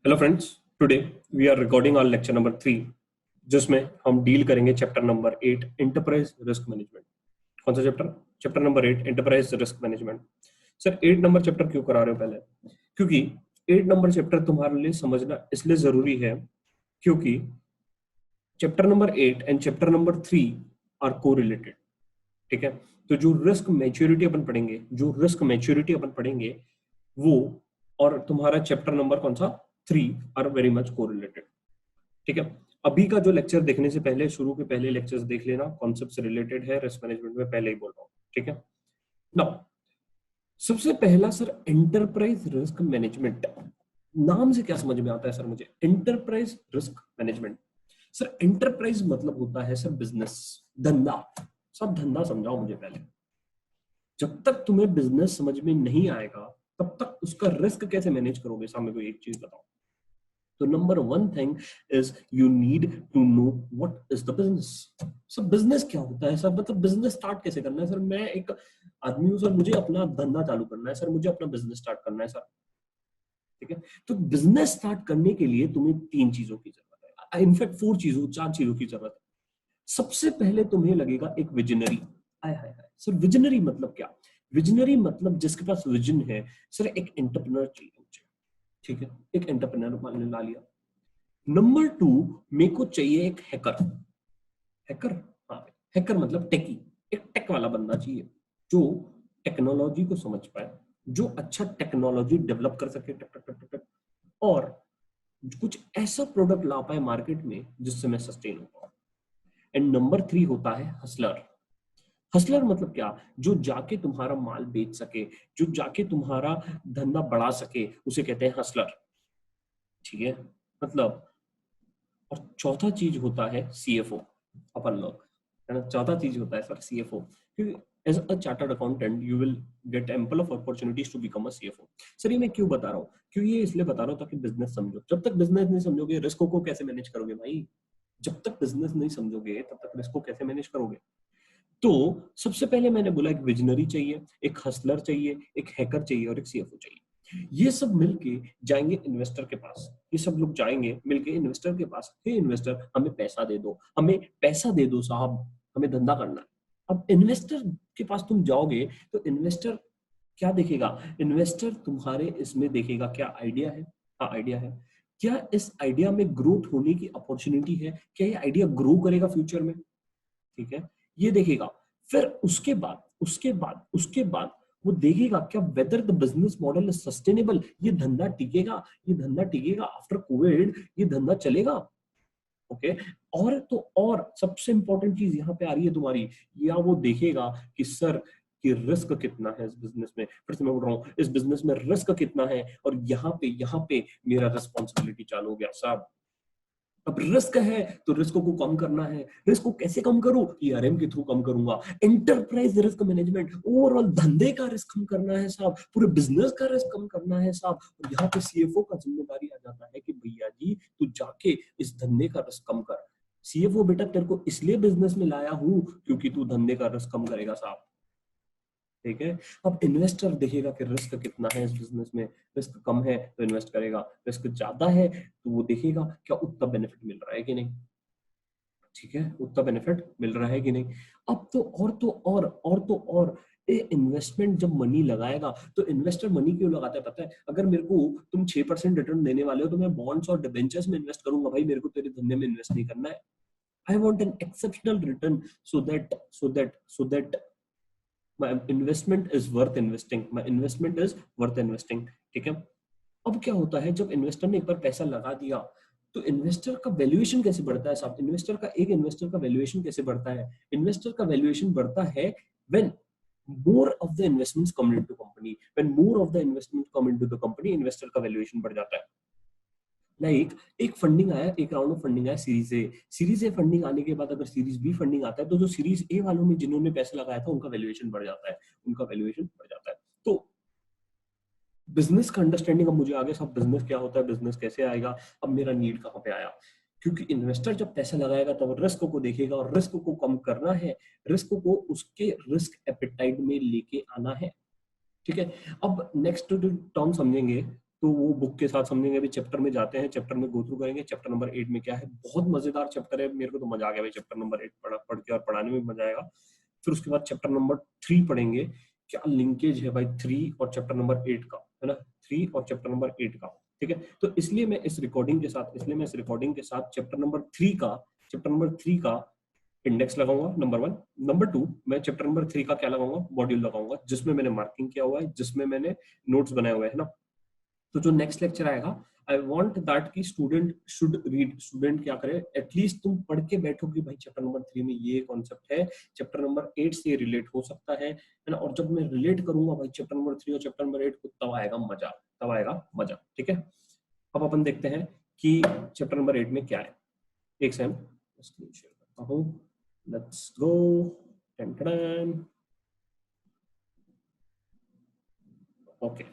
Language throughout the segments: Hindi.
Hello friends, today we are recording on lecture number 3 जिसमें हम डील करेंगे chapter number 8 enterprise risk management. कौन सा chapter? Chapter number 8 enterprise risk management. Sir 8 number chapter क्यों करा रहे हो? पहले क्योंकि 8 नंबर चैप्टर तुम्हारे लिए समझना इसलिए जरूरी है क्योंकि chapter number 8 and chapter number 3 are को रिलेटेड। ठीक है, तो जो रिस्क मैच्योरिटी अपन पढ़ेंगे, वो और तुम्हारा चैप्टर नंबर कौन सा 3 आर वेरी मच कोरिलेटेड। ठीक है, अभी का जो लेक्चर देखने से पहले शुरू के पहले लेक्चर्स देख लेना, कॉन्सेप्ट से रिलेटेड है, रिस्क मैनेजमेंट में पहले ही बोल रहा हूँ। ठीक है, नाउ सबसे पहला सर एंटरप्राइज रिस्क मैनेजमेंट नाम से क्या समझ में आता है? सर मुझे enterprise risk management, sir enterprise मतलब होता है सर बिजनेस, धंधा। सब धंधा समझाओ मुझे पहले। जब तक तुम्हें बिजनेस समझ में नहीं आएगा तब तक उसका रिस्क कैसे मैनेज करोगे? सामने को एक चीज बताओ। तो number one thing is you need to know what is the business. Sir business क्या होता है? सर मतलब बिजनेस स्टार्ट कैसे करना है? सर मैं एक आदमी हूं सर, मुझे अपना धंधा चालू करना है सर, मुझे अपना बिजनेस स्टार्ट करना है सर। ठीक है, तो बिजनेस स्टार्ट करने के लिए तुम्हें 3 चीजों की जरूरत है, इनफैक्ट 4 चीजों की जरूरत है। सबसे पहले तुम्हें लगेगा एक विजनरी। आय हाय हाय सर, विजनरी मतलब क्या? विजनरी मतलब जिसके पास विजन है। सर एक एंटरप्रेन्योर चाहिए मुझे। ठीक है, एक एंटरप्रेन्योर मान ला लिया। नंबर 2, मेरे को चाहिए एक हैकर। हैकर, हाँ, हैकर मतलब टेकी। एक टेक वाला बंदा चाहिए जो टेक्नोलॉजी को समझ पाए, जो अच्छा टेक्नोलॉजी डेवलप कर सके, टक टक टक टक, और कुछ ऐसा प्रोडक्ट ला पाए मार्केट में जिससे मैं सस्टेन हो पाऊं। एंड नंबर 3 होता है हसलर। हसलर मतलब क्या? जो जाके तुम्हारा माल बेच सके, जो जाके तुम्हारा धंधा बढ़ा सके, उसे कहते हैं हसलर। ठीक है, मतलब और चौथा चीज होता है सीएफओ। अपन लोग, है ना, चौथा चीज होता है सर सीएफओ, क्योंकि as a chartered accountant you will get ample of opportunities to become a CFO. Sir ये मैं क्यों बता रहा हूँ? क्योंकि ये इसलिए बता रहा हूँ ताकि बिजनेस समझो। जब तक बिजनेस नहीं समझोगे रिस्कों को कैसे मैनेज करोगे भाई? जब तक बिजनेस नहीं समझोगे तब तक रिस्क को कैसे मैनेज करोगे? तो सबसे पहले मैंने बोला एक विजनरी चाहिए, एक हसलर चाहिए, एक हैकर चाहिए और एक सीएफओ चाहिए। ये सब मिलके जाएंगे इन्वेस्टर के पास। ये सब लोग जाएंगे मिलके इन्वेस्टर के पास, हे इन्वेस्टर हमें पैसा दे दो, हमें पैसा दे दो साहब, हमें धंधा करना है। अब इन्वेस्टर के पास तुम जाओगे तो इन्वेस्टर क्या देखेगा? इन्वेस्टर तुम्हारे इसमें देखेगा क्या आइडिया है। हाँ आइडिया है। क्या इस आइडिया में ग्रोथ होने की अपॉर्चुनिटी है? क्या ये आइडिया ग्रो करेगा फ्यूचर में? ठीक है, ये देखेगा। फिर उसके बाद वो देखेगा क्या whether the business model is sustainable. ये धंधा टिकेगा, ये धंधा टिकेगा आफ्टर कोविड, ये धंधा चलेगा। ओके, और तो और सबसे इंपॉर्टेंट चीज यहाँ पे आ रही है तुम्हारी, या वो देखेगा कि सर कि रिस्क कितना है इस बिजनेस में। फिर से मैं बोल रहा हूँ, इस बिजनेस में रिस्क कितना है, और यहाँ पे मेरा रिस्पॉन्सिबिलिटी चालू हो गया साहब। अब रिस्क है तो रिस्क को कम करना है। रिस्क को कैसे कम करूं? ईआरएम के थ्रू कम करूंगा। एंटरप्राइज रिस्क मैनेजमेंट, ओवरऑल धंधे का रिस्क कम करना है साहब, पूरे बिजनेस का रिस्क कम करना है साहब। और यहाँ पे सीएफओ का जिम्मेदारी आ जाता है कि भैया जी तू जाके इस धंधे का रिस्क कम कर। सीएफओ बेटा तेरे को इसलिए बिजनेस में लाया हूं क्योंकि तू धंधे का रिस्क कम करेगा साहब। ठीक है, अब इन्वेस्टर देखेगा कि रिस्क कितना है इस बिजनेस में। रिस्क कम है तो इन्वेस्ट करेगा, रिस्क ज्यादा है तो वो देखेगा क्या उतना बेनिफिट मिल रहा है कि नहीं। ठीक है, उतना बेनिफिट मिल रहा है कि नहीं। अब तो और इन्वेस्टमेंट जब मनी लगाएगा तो इन्वेस्टर मनी क्यों लगाता है पता है? अगर मेरे को तुम 6% रिटर्न देने वाले हो तो मैं बॉन्ड्स और डिबेंचर्स में इन्वेस्ट करूंगा भाई, मेरे को तेरे धंधे में इन्वेस्ट नहीं करना है। I want an exceptional return so that my investment is worth investing। ठीक है, अब क्या होता है जब इन्वेस्टर ने एक बार पैसा लगा दिया तो इन्वेस्टर का वैल्यूएशन कैसे बढ़ता है साहब? इन्वेस्टर का वैल्यूएशन कैसे बढ़ता है? इन्वेस्टर का वैल्यूएशन बढ़ता है when more of the investments come into company। when more of the investments come into the company, investor का वैल्यूएशन बढ़ जाता है। एक फंडिंग आया, एक राउंड ऑफ फंडिंग आया सीरीज ए फंडिंग आने के बाद अगर सीरीज बी फंडिंग आता है तो जो सीरीज ए वालों ने जिन्होंने पैसा लगाया था उनका वैल्यूएशन बढ़ जाता है, तो बिजनेस का अंडरस्टैंडिंग अब मुझे आ गया साहब, बिजनेस क्या होता है, बिजनेस कैसे आएगा, अब मेरा नीड कहाँ पे आया। क्योंकि इन्वेस्टर जब पैसा लगाएगा तब रिस्क को देखेगा, और रिस्क को कम करना है, रिस्क को उसके रिस्क एपेटाइट में लेके आना है। ठीक है, अब नेक्स्ट टर्म समझेंगे तो वो बुक के साथ समझेंगे। अभी चैप्टर में जाते हैं, चैप्टर में गो थ्रू करेंगे। चैप्टर नंबर 8 में क्या है, बहुत मजेदार चैप्टर है, मेरे को तो मजा आ गया भाई चैप्टर नंबर 8 पढ़ के, और पढ़ाने में मजा आएगा। फिर उसके बाद चैप्टर नंबर 3 पढ़ेंगे, क्या लिंकेज है भाई 3 और चैप्टर नंबर 8 का, है ना, 3 और चैप्टर नंबर 8 का। ठीक है, तो इसलिए मैं इस रिकॉर्डिंग के साथ चैप्टर नंबर 3 का इंडेक्स लगाऊंगा, नंबर 1। नंबर 2, मैं चैप्टर नंबर 3 का क्या लगाऊंगा, मॉड्यूल लगाऊंगा, जिसमें मैंने मार्किंग किया हुआ है, जिसमें मैंने नोट्स बनाए हुए हैं ना। तो जो नेक्स्ट लेक्चर आएगा, आई वॉन्ट दैट की स्टूडेंट शुड रीड, स्टूडेंट क्या करे, एटलीस्ट तुम पढ़ के बैठो कि भाई चैप्टर नंबर 3 में ये कॉन्सेप्ट है, चैप्टर नंबर 8 से रिलेट हो सकता है ना। और जब मैं रिलेट करूंगा भाई चैप्टर नंबर 3 और चैप्टर नंबर 8 को, तब आएगा मजा। ठीक है, अब अपन देखते हैं कि चैप्टर नंबर 8 में क्या है। एक सेकंड स्क्रीन शेयर करता हूं, लेट्स गो। ओके,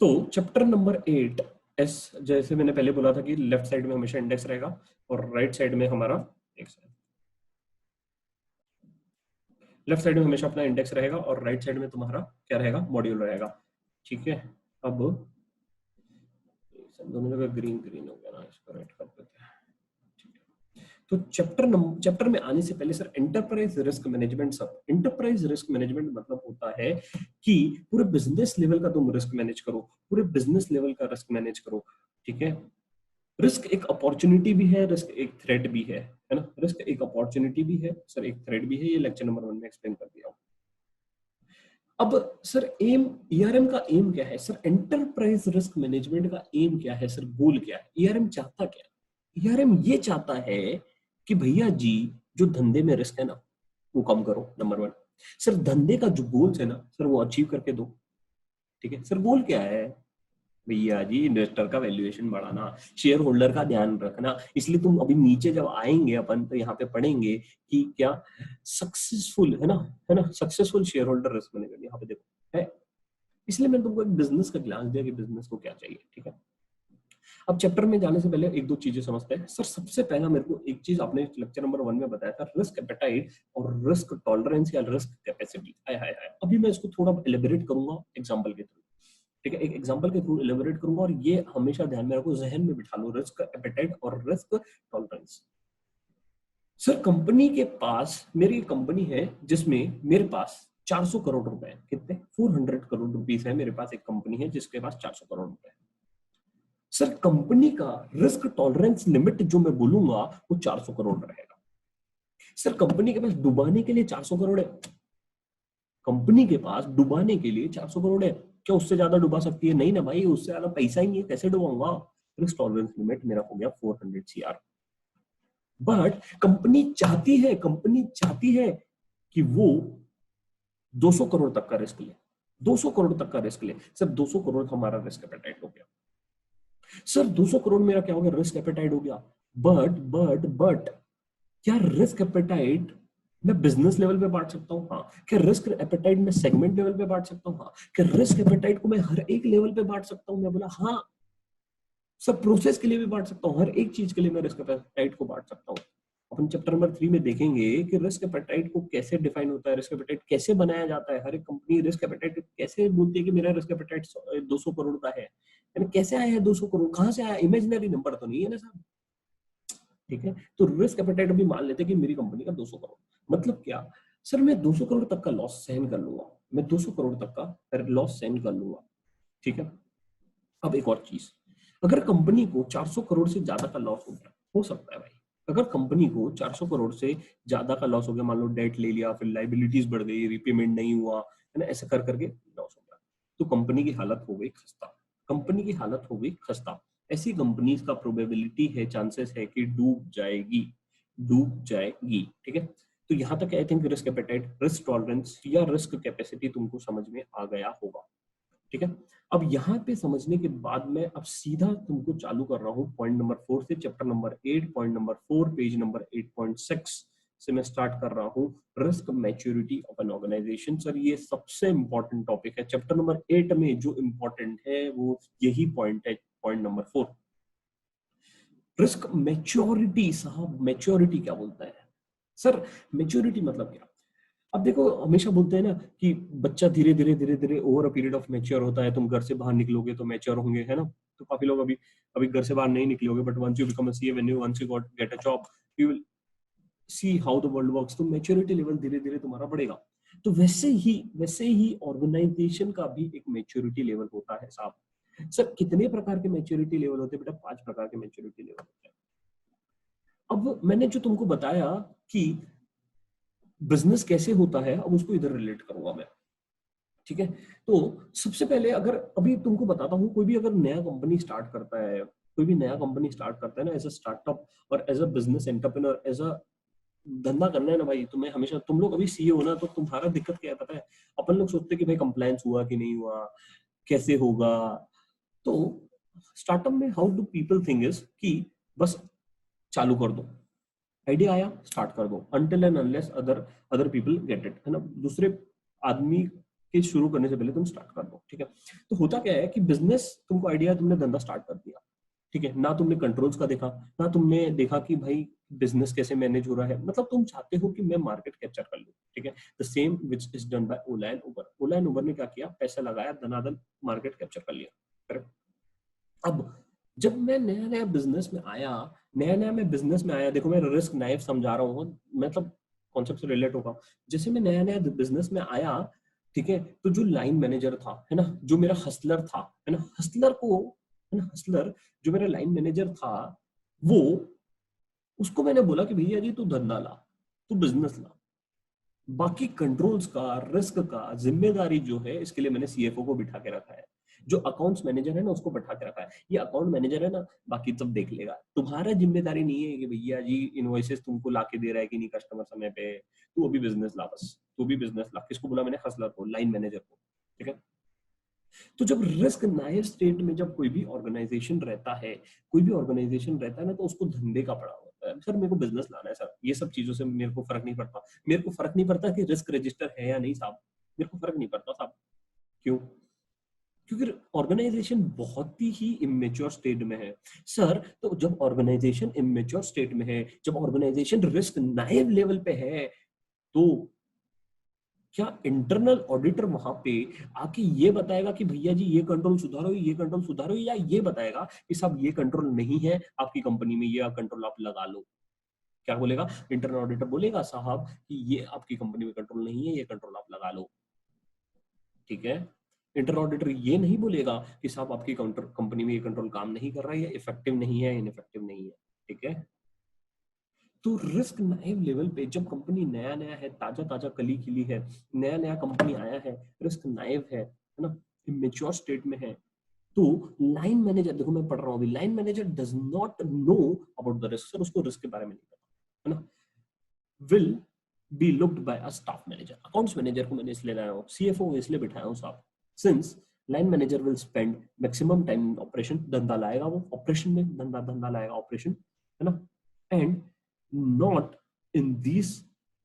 तो चैप्टर नंबर 8 एस, जैसे मैंने पहले बोला था कि लेफ्ट साइड में हमेशा इंडेक्स रहेगा और राइट साइड में हमारा, एक सेकंड, लेफ्ट साइड में हमेशा अपना इंडेक्स रहेगा और राइट साइड में तुम्हारा क्या रहेगा, मॉड्यूल रहेगा। ठीक है, अब दोनों जगह ग्रीन ग्रीन हो गया ना, इसको राइट कर देते हैं। तो चैप्टर में आने से पहले सर, एंटरप्राइज रिस्क मैनेजमेंट। सब एंटरप्राइज रिस्क मैनेजमेंट मतलब होता है कि पूरे बिजनेस लेवल का तुम रिस्क मैनेज करो, पूरे बिजनेस लेवल का रिस्क मैनेज करो। ठीक है, रिस्क एक अपॉर्चुनिटी भी है, रिस्क एक थ्रेट भी है ना। रिस्क एक अपॉर्चुनिटी भी है सर, एक थ्रेट भी है, ये लेक्चर नंबर 1 में एक्सप्लेन कर दिया हूं। अब सर एम, ईआरएम का एम क्या है सर, एंटरप्राइज रिस्क मैनेजमेंट का एम क्या है सर, गोल क्या है, ईआरएम चाहता क्या है। ईआरएम ये चाहता है कि भैया जी, जो धंधे में रिस्क है ना, वो कम करो, नंबर 1। सर धंधे का जो गोल्स है ना सर, वो अचीव करके दो। ठीक है सर, गोल क्या है भैया जी, इन्वेस्टर का वैल्यूएशन बढ़ाना, शेयर होल्डर का ध्यान रखना। इसलिए तुम अभी नीचे जब आएंगे अपन, तो यहाँ पे पढ़ेंगे कि क्या सक्सेसफुल है ना, successful share holder risk management यहाँ पे देखो है। इसलिए मैंने तुमको एक बिजनेस का ग्लांस दिया कि बिजनेस को क्या चाहिए। ठीक है, अब चैप्टर में जाने से पहले एक दो चीजें समझते हैं सर। सबसे पहला मेरे को एक चीज आपने लेक्चर नंबर 1 में बताया था, रिस्क एपेटाइट और रिस्क टॉलरेंस या रिस्क कैपेसिटी। अभी मैं इसको थोड़ा एलिबरेट करूंगा एग्जांपल के थ्रू। ठीक है, एक एग्जांपल के थ्रू एलिबरेट करूंगा, और ये हमेशा ध्यान में रखो, जहन में बिठा लो, रिस्क एपेटाइट और रिस्क टॉलरेंस। सर कंपनी के पास, मेरी कंपनी है जिसमें मेरे पास 400 करोड़ रुपए है। कितने, 400 करोड़ रुपीस है मेरे पास। एक कंपनी है जिसके पास 400 करोड़ रुपए है। सर कंपनी का रिस्क टॉलरेंस लिमिट जो मैं बोलूंगा वो 400 करोड़ रहेगा। सर कंपनी के पास डुबाने के लिए 400 करोड़ है, कंपनी के पास डुबाने के लिए 400 करोड़ है, क्या उससे ज्यादा डुबा सकती है? नहीं ना भाई, उससे ज्यादा पैसा ही नहीं है, कैसे डुबाऊंगा। रिस्क टॉलरेंस लिमिट मेरा हो गया 400 सीआर। बट कंपनी चाहती है कि वो 200 करोड़ तक का रिस्क ले, 200 करोड़ तक का रिस्क ले। सर 200 करोड़ हमारा रिस्क एपेटाइट हो गया। सर 200 करोड़ मेरा क्या हो गया, रिस्क एपेटाइट हो गया। बट क्या रिस्क एपेटाइट मैं बिजनेस लेवल पे बांट सकता हूँ? हाँ। क्या रिस्क एपेटाइट मैं सेगमेंट लेवल पे बांट सकता हूँ? हाँ। क्या रिस्क एपेटाइट को मैं हर एक लेवल पे बांट सकता हूँ? मैं बोला हाँ। सब प्रोसेस के लिए भी बांट सकता हूँ, हर एक चीज के लिए मैं रिस्क एपेटाइट को बांट सकता हूँ। अपन चैप्टर नंबर 3 में देखेंगे कि रिस्क एपेटाइट को कैसे डिफाइन होता है, रिस्क एपेटाइट कैसे बनाया जाता है। हर एक कंपनी रिस्क एपेटाइट कैसे बोलती है कि मेरा रिस्क एपेटाइट 200 करोड़ का है, यानी कैसे आया है 200 करोड़, कहां से आया, इमेजिनरी नंबर तो नहीं है ना साहब। ठीक है, तो रिस्क एपेटाइट भी मान लेते हैं कि मेरी कंपनी का 200 करोड़, मतलब क्या सर, मैं 200 करोड़ तक का लॉस सहन कर लूंगा, मैं 200 करोड़ तक का लॉस सहन कर लूंगा। ठीक है, अब एक और चीज, अगर कंपनी को 400 करोड़ से ज्यादा का लॉस हो गया, हो सकता है भाई, अगर कंपनी को 400 करोड़ से ज्यादा का लॉस हो गया, मान लो डेट ले लिया, फिर लाइबिलिटीज बढ़ गई, रिपेमेंट नहीं हुआ, है ना, ऐसे कर करके लॉस हो गया, तो कंपनी की हालत हो गई खस्ता। कंपनी की हालत हो गई खस्ता। ऐसी कंपनीज का प्रोबेबिलिटी है, चांसेस है कि डूब जाएगी। ठीक है, तो यहां तक I think risk appetite, risk tolerance या रिस्क कैपेसिटी तुमको समझ में आ गया होगा। ठीक है, अब यहाँ पे समझने के बाद मैं अब सीधा तुमको चालू कर रहा हूँ पॉइंट नंबर 4 से, chapter number 8 point number 4 page number 8.6 से मैं स्टार्ट कर रहा हूँ, risk maturity of an organisation. Sir ये सबसे इंपॉर्टेंट टॉपिक है चैप्टर नंबर 8 में, जो इंपॉर्टेंट है वो यही पॉइंट है, पॉइंट नंबर 4, रिस्क मैच्योरिटी। साहब मैच्योरिटी क्या बोलता है सर? मैच्योरिटी मतलब क्या? अब देखो हमेशा बोलते हैं ना कि बच्चा धीरे धीरे धीरे धीरे over a period of mature होता है, तुम घर से बाहर निकलोगे तो मैच्योर होंगे, है ना। तो काफी लोग अभी अभी घर से बाहर नहीं निकलोगे, but once you become a CA, when you once you got get a job, you will see how the world works, तो मैच्योरिटी लेवल धीरे धीरे तुम्हारा बढ़ेगा। तो वैसे ही ऑर्गेनाइजेशन का भी एक मैच्योरिटी लेवल होता है साहब। सर कितने प्रकार के मैच्योरिटी लेवल होते हैं बेटा? 5 प्रकार के मैच्योरिटी लेवल होते हैं। अब मैंने जो तुमको बताया कि बिजनेस कैसे होता है, अब उसको इधर रिलेट करूंगा मैं, ठीक है। तो सबसे पहले अगर अभी तुमको बताता हूँ, कोई भी अगर नया कंपनी स्टार्ट करता है, कोई भी नया कंपनी स्टार्ट करता है ना, एज अ स्टार्टअप और as a business entrepreneur, as a धंधा करना है ना भाई तुम्हें, हमेशा तुम लोग अभी सीए हो ना, तो तुम्हारा दिक्कत क्या है पता है? अपन लोग सोचते हैं कि भाई कंप्लायंस हुआ कि नहीं हुआ, कैसे होगा। तो स्टार्टअप में how do people think is कि बस चालू कर दो, आइडिया आया स्टार्ट कर दो, until and unless other other people get it, है ना। दूसरे आदमी के शुरू करने से पहले तुम स्टार्ट कर दो, ठीक है। तो होता क्या है कि बिजनेस, तुमको आइडिया, तुमने धंधा स्टार्ट कर दिया, ठीक है, ना तुमने कंट्रोल्स का देखा, ना तुमने देखा कि भाई बिजनेस कैसे मैनेज हो रहा है, मतलब तुम चाहते हो कि मैं मार्केट कैप्चर कर लूं, ठीक है। The same which is done by Ola and Uber. Ola and Uber ने क्या किया? पैसा लगाया, धनाधन मार्केट कैप्चर कर लिया, करेक्ट। अब जब मैं नया नया बिजनेस में आया, देखो मैं रिस्क नाइफ समझा रहा हूँ, मतलब कॉन्सेप्ट से रिलेट होगा। जैसे मैं नया नया बिजनेस में आया, ठीक है, तो जो लाइन मैनेजर था, है ना, जो मेरा हसलर था, है ना, हसलर को, है ना, हसलर जो मेरा लाइन मैनेजर था, वो, उसको मैंने बोला कि भैया जी तू धंधा ला, तू बिजनेस ला, बाकी कंट्रोल्स का, रिस्क का जिम्मेदारी जो है, इसके लिए मैंने सीएफओ को बिठा के रखा है। जो अकाउंट्स मैनेजर है ना, उसको बैठा के रखा है। ये अकाउंट मैनेजर है ना, बाकी सब देख लेगा, तुम्हारा जिम्मेदारी नहीं है कि भैया जी इनवॉइसेस तुमको लाके दे रहा है कि नहीं कस्टमर समय पे, तू अभी बिजनेस ला, बस तू भी बिजनेस ला। किसको बोला मैंने? हसलर को, लाइन मैनेजर को, ठीक है। तो जब रिस्क नाइफ स्टेट में जब कोई भी ऑर्गेनाइजेशन रहता है, ना, तो उसको धंधे का पड़ा होता है। सर मेरे को बिजनेस लाना है सर, ये सब चीजों से मेरे को फर्क नहीं पड़ता, कि रिस्क रजिस्टर है या नहीं साहब, मेरे को फर्क नहीं पड़ता साहब। क्यों? क्योंकि ऑर्गेनाइजेशन बहुत ही इमेच्योर स्टेट में है सर। तो जब ऑर्गेनाइजेशन इमेच्योर स्टेट में है, जब ऑर्गेनाइजेशन रिस्क नाइव लेवल पे है, तो क्या इंटरनल ऑडिटर वहां पे आके ये बताएगा कि भैया जी ये कंट्रोल सुधारो, या ये बताएगा कि साहब ये कंट्रोल नहीं है आपकी कंपनी में, ये कंट्रोल आप लगा लो? क्या बोलेगा इंटरनल ऑडिटर? बोलेगा साहब कि ये आपकी कंपनी में कंट्रोल नहीं है, ये कंट्रोल आप लगा लो, ठीक है। इंटरनल ऑडिटर ये नहीं बोलेगा कि साहब आपकी कंपनी में ये कंट्रोल काम नहीं कर रहा है, इफेक्टिव नहीं है, इनइफेक्टिव नहीं है, ठीक है। तो रिस्क नाइव लेवल पे जब कंपनी नया नया है, ताजा ताजा कली खिली है, नया नया कंपनी आया है, रिस्क नाइव है ना, मेच्योर स्टेट में है, तो लाइन मैनेजर, देखो मैं पढ़ रहा हूँ अभी, line manager does not know about the risk, sir उसको रिस्क के बारे में नहीं पता, है ना। Will be looked by a staff manager. Accounts manager को मैंने इसलिए लाया हूँ, सीएफओ इसलिए बिठाया हूँ साहब, since line manager will spend maximum time in operation, धंधा लाएगा वो ऑपरेशन में, धंधा लाएगा ऑपरेशन, है ना, एंड नॉट इन दिस,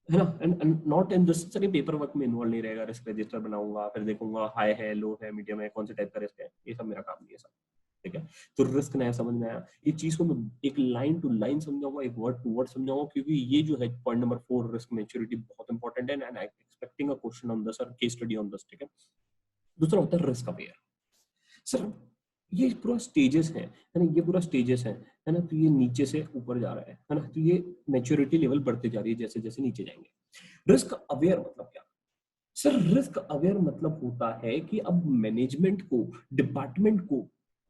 है ना, and not in this, sir paper work में इन्वॉल्व नहीं रहेगा, रिस्क रजिस्टर बनाऊंगा, फिर देखूंगा हाई है, लो है, मीडियम है, कौन से टाइप का रिस्क है, ये सब मेरा काम नहीं है सर, ठीक है। तो रिस्क नया समझ में आया, ये चीज को मैं एक लाइन टू लाइन समझाऊंगा, एक वर्ड टू वर्ड समझाऊंगा, क्योंकि ये जो है पॉइंट नंबर 4, रिस्क मैच्योरिटी, बहुत इंपॉर्टेंट है, and I expecting a question on the sir, case study on this, ठीक है। दूसरा होता है रिस्क अवेयर। सर ये पूरा स्टेजेस है ना, ये पूरा स्टेजेस है ना, तो ये नीचे से ऊपर जा रहा है ना, तो ये मैच्योरिटी लेवल बढ़ते जा रही है जैसे जैसे नीचे जाएंगे। रिस्क अवेयर मतलब क्या? सर रिस्क अवेयर मतलब होता है कि अब मैनेजमेंट को, डिपार्टमेंट को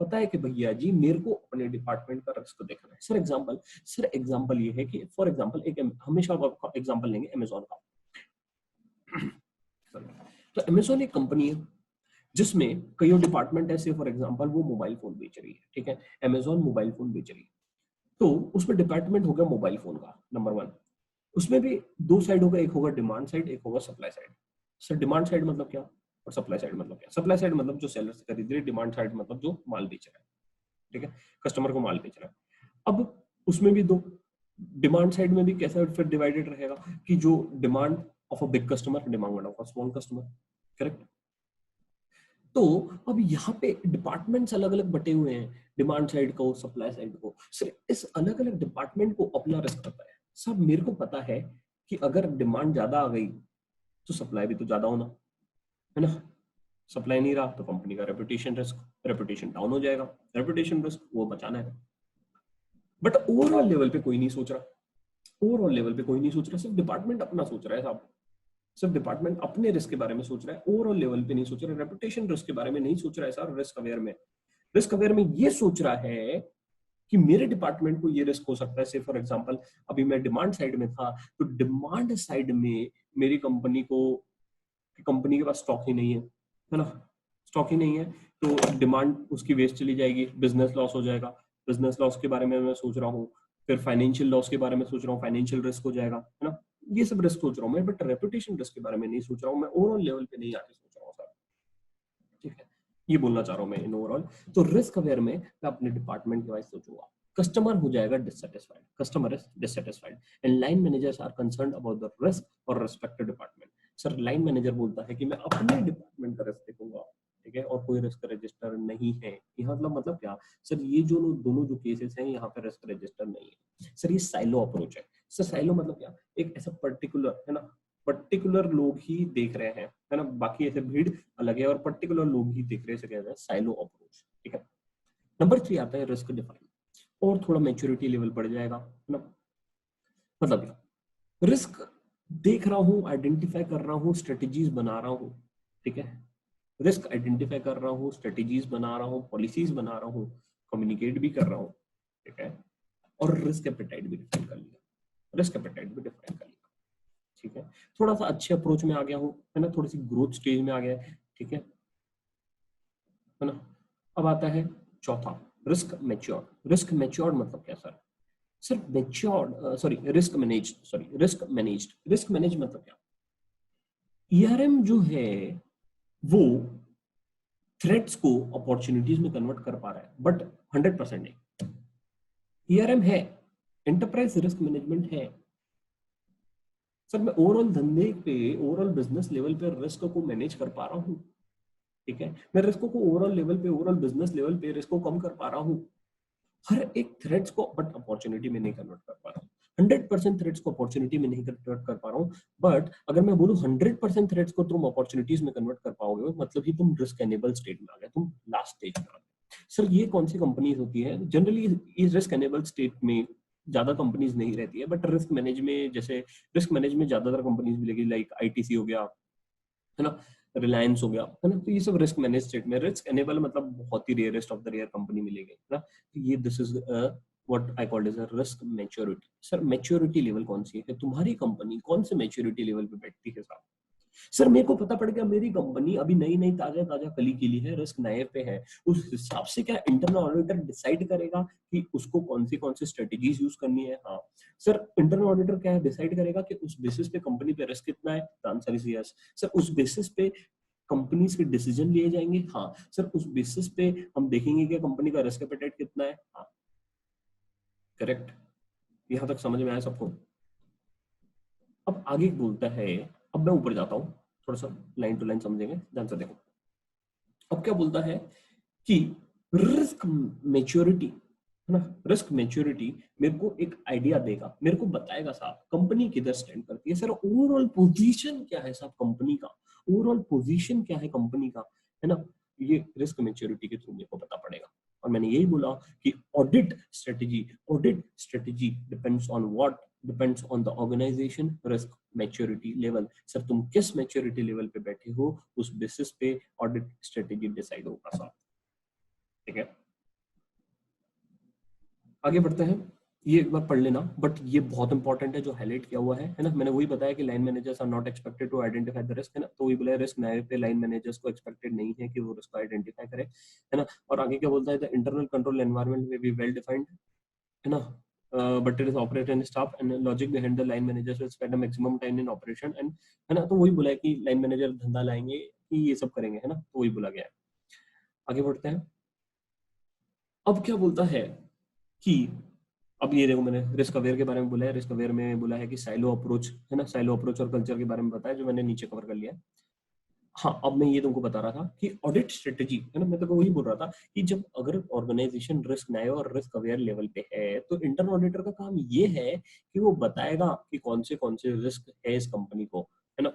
पता है कि भैया जी मेरे को अपने डिपार्टमेंट का रिस्क देखना है। सर एग्जांपल ये है कि फॉर एग्जांपल एक, हमेशा आप एग्जांपल लेंगे अमेजोन का। तो अमेजोन एक कंपनी है जिसमें कई डिपार्टमेंट ऐसे, फॉर एग्जांपल वो मोबाइल फोन बेच रही है, ठीक है, अमेजोन मोबाइल फोन बेच रही है, तो उसमें डिपार्टमेंट हो गया मोबाइल फोन का, नंबर 1। उसमें भी दो साइड होगा, एक होगा डिमांड साइड, एक होगा supply side. Sir demand side मतलब क्या और सप्लाई साइड मतलब क्या? सप्लाई साइड मतलब जो सेलर से खरीद रहे, डिमांड साइड मतलब जो माल बेच रहा है, ठीक है, कस्टमर को माल बेच रहा है। अब उसमें भी दो, डिमांड साइड में भी कैसा फिर डिवाइडेड रहेगा कि जो demand of a big customer, demand of a small customer, correct. तो अब यहाँ पे डिपार्टमेंट्स अलग अलग बटे हुए हैं, डिमांड साइड को, सप्लाई साइड को। सिर्फ इस अलग अलग डिपार्टमेंट को अपना रिस्क पता है। सब मेरे को पता है कि अगर डिमांड ज्यादा आ गई तो सप्लाई भी तो ज्यादा होना, है ना। सप्लाई नहीं रहा तो कंपनी का रेपुटेशन रिस्क, रेपुटेशन डाउन हो जाएगा, रेपुटेशन रिस्क वो बचाना है। बट ओवरऑल लेवल पे कोई नहीं सोच रहा, ओवरऑल लेवल पे कोई नहीं सोच रहा, सिर्फ डिपार्टमेंट अपना सोच रहा है साहब, सिर्फ डिपार्टमेंट अपने रिस्क के बारे में सोच रहा है, ओवरऑल लेवल पे नहीं सोच रहा है, रेपुटेशन रिस्क के बारे में नहीं सोच रहा है सर। रिस्क अवेयर में, रिस्क अवेयर में ये सोच रहा है कि मेरे डिपार्टमेंट को ये रिस्क हो सकता है। से फॉर एग्जांपल अभी मैं डिमांड साइड में था, तो डिमांड साइड में मेरी कंपनी को, कंपनी के पास स्टॉक ही नहीं है ना, स्टॉक ही नहीं है, तो डिमांड उसकी वेस्ट चली जाएगी, बिजनेस लॉस हो जाएगा, बिजनेस लॉस के बारे में मैं सोच रहा हूँ, फिर फाइनेंशियल लॉस के बारे में सोच रहा हूँ, फाइनेंशियल रिस्क हो जाएगा, है ना। ये सब रिस्क सोच रहा हूँ मैं, बट रेपुटेशन रिस्क के बारे में नहीं सोच रहा हूँ मैं, ओवरऑल लेवल पे नहीं आके सोच रहा हूँ सर, ठीक है। ये बोलना चाह रहा हूँ मैं इन ओवरऑल। तो रिस्क अवेयर में मैं अपने डिपार्टमेंट के वाइज सोचूंगा। कस्टमर हो जाएगा dissatisfied, customer is dissatisfied and line managers are concerned about the risk और respective department. Sir line manager बोलता है कि मैं अपने डिपार्टमेंट का रिस्क देखूंगा, ठीक है, और कोई रिस्क रजिस्टर नहीं है। यहाँ मतलब क्या सर, ये जो दोनों जो केसेस हैं यहाँ पे रिस्क रजिस्टर नहीं है सर, ये साइलो अप्रोच है सर। साइलो मतलब क्या, एक ऐसा पर्टिकुलर, है ना, पर्टिकुलर लोग ही देख रहे हैं, है ना, बाकी ऐसे भीड़ अलग है और पर्टिकुलर लोग ही देख रहे हैं, कहते हैं साइलो अप्रोच, ठीक है। नंबर 3 आता है रिस्क डिफाइन, और थोड़ा मैच्योरिटी लेवल बढ़ जाएगा, है ना। मतलब क्या, रिस्क देख रहा हूँ, आइडेंटिफाई कर रहा हूँ, स्ट्रेटेजीज बना रहा हूँ, ठीक है, रिस्क आइडेंटिफाई कर रहा हूँ, स्ट्रेटेजीज बना रहा हूँ, पॉलिसीज बना रहा हूँ, कम्युनिकेट भी कर रहा हूँ, ठीक है, और रिस्क एपेटाइट भी डिफाइन कर लिया, रिस्क एपेटाइट भी डिफाइन कर लिया, ठीक है। थोड़ा सा अच्छे अप्रोच में आ गया हूँ, है ना, थोड़ी सी ग्रोथ स्टेज में आ गया है, ठीक है ना। अब आता है चौथा, रिस्क मैच्योर। रिस्क मैच्योर मतलब क्या sir? Sir matured, sorry risk manage, sorry risk managed, risk manage मतलब क्या, ईआरएम जो है वो थ्रेट्स को अपॉर्चुनिटीज में कन्वर्ट कर पा रहा है, बट 100% नहीं। ईआरएम है, एंटरप्राइज रिस्क मैनेजमेंट है सर, मैं ओवरऑल धंधे पे, ओवरऑल बिजनेस लेवल पे रिस्क को मैनेज कर पा रहा हूँ, ठीक है, मैं रिस्क को ओवरऑल लेवल पे, ओवरऑल बिजनेस लेवल पे रिस्क को कम कर पा रहा हूँ, हर एक थ्रेड्स को, बट अपॉर्चुनिटी में नहीं कन्वर्ट कर पा रहा हूँ। 100% थ्रेड्स को अपॉर्चुनिटी में नहीं कन्वर्ट कर पा रहा हूँ, बट अगर मैं बोलूँ 100% थ्रेड्स को तुम अपॉर्चुनिटीज में कन्वर्ट कर पाओगे, मतलब ही तुम रिस्क एनेबल स्टेट में आ गए, तुम लास्ट स्टेज में आ गए। सर ये कौन सी कंपनीज होती है जनरली इस रिस्क एनेबल स्टेट में? ज्यादा कंपनीज नहीं रहती है, बट रिस्क मैनेज में, जैसे रिस्क मैनेज में ज्यादातर कंपनीज मिलेगी, लाइक आईटीसी हो गया, है ना, रिलायंस हो गया, है ना, तो ये सब रिस्क मैनेज स्टेट में। रिस्क एनेबल मतलब बहुत ही rarest of the rare company मिलेगी, है ना, तो ये this is what I called as a risk maturity. Sir maturity level कौन सी है, तुम्हारी कंपनी कौन से मैच्योरिटी लेवल पे बैठती है साहब? सर मेरे को पता पड़ गया मेरी कंपनी अभी नई नई ताजा ताजा कली खिली है, रिस्क नए पे है, उस हिसाब से क्या इंटरनल ऑडिटर डिसाइड करेगा कि उसको कौन सी स्ट्रेटेजीज यूज करनी है? हाँ सर, इंटरनल ऑडिटर क्या है, डिसाइड करेगा कि उस बेसिस पे कंपनी पे रिस्क कितना है, आंसर इज यस। सर उस बेसिस पे कंपनीज के डिसीजन लिए जाएंगे, हाँ सर, उस बेसिस पे हम देखेंगे कि कंपनी का रिस्क एपेटाइट कितना है, हाँ करेक्ट। यहां तक समझ में आया सबको? अब आगे बोलता है, अब मैं ऊपर जाता हूँ, थोड़ा सा लाइन टू लाइन समझेंगे, ध्यान से देखो। अब क्या बोलता है कि रिस्क मेच्योरिटी, है ना, रिस्क मेच्योरिटी मेरे को एक आइडिया देगा, मेरे को बताएगा साहब कंपनी किधर स्टैंड करती है, सर ओवरऑल पोजीशन क्या है साहब कंपनी का, ओवरऑल पोजीशन क्या है कंपनी का, है ना, ये रिस्क मेच्योरिटी के थ्रू मेरे को पता पड़ेगा। और मैंने यही बोला कि audit strategy depends on what, depends on the organisation risk maturity level. Sir तुम किस मैच्योरिटी लेवल पे बैठे हो, उस बेसिस पे ऑडिट स्ट्रेटेजी डिसाइड होगा साहब, ठीक है। आगे बढ़ते हैं, ये एक बार पढ़ लेना, बट ये बहुत इंपॉर्टेंट है जो हाईलाइट किया हुआ है ना। मैंने वही बताया कि line managers are not expected to identify the risk, है ना, तो वही बोला रिस्क नए पे लाइन मैनेजर्स को एक्सपेक्टेड नहीं है कि वो रिस्क को आइडेंटिफाई करे, है ना। और आगे क्या बोलता है, द इंटरनल कंट्रोल एनवायरनमेंट में बी वेल डिफाइंड, है ना, but it is operated and staff and logic behind the line managers will spend a maximum time in operation and, है ना, तो वही बोला है कि लाइन मैनेजर धंधा लाएंगे कि ये सब करेंगे, है ना, तो वही बोला गया है। आगे बढ़ते हैं, अब क्या बोलता है कि, अब ये देखो मैंने रिस्क अवेयर के बारे में बोला है, रिस्क अवेयर में बोला है कि साइलो अप्रोच, है ना, साइलो अप्रोच और कल्चर के बारे में बताया जो मैंने नीचे कवर कर लिया है। हाँ अब मैं ये तुमको बता रहा था कि ऑडिट स्ट्रेटेजी, है ना, मैं तो वही बोल रहा था कि जब अगर ऑर्गेनाइजेशन रिस्क नए और रिस्क अवेयर लेवल पे है, तो इंटरनल ऑडिटर का काम ये है कि वो बताएगा कि कौन से रिस्क है इस कंपनी को, है ना,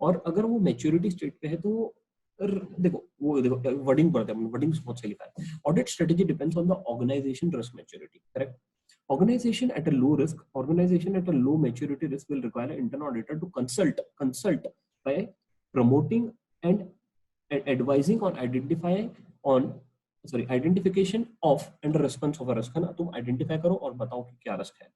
और अगर वो मैच्योरिटी स्टेट पे है तो देखो वो देखो वर्डिंग पढ़ते हैं, वर्डिंग बहुत सही लिखा है। Audit strategy depends on the organisation risk maturity, correct. Organization at a low risk, organization at a low maturity risk will require an internal auditor to consult by promoting and advising on identification of and response of a risk, है ना। तुम आइडेंटिफाई करो और बताओ कि क्या रिस्क है।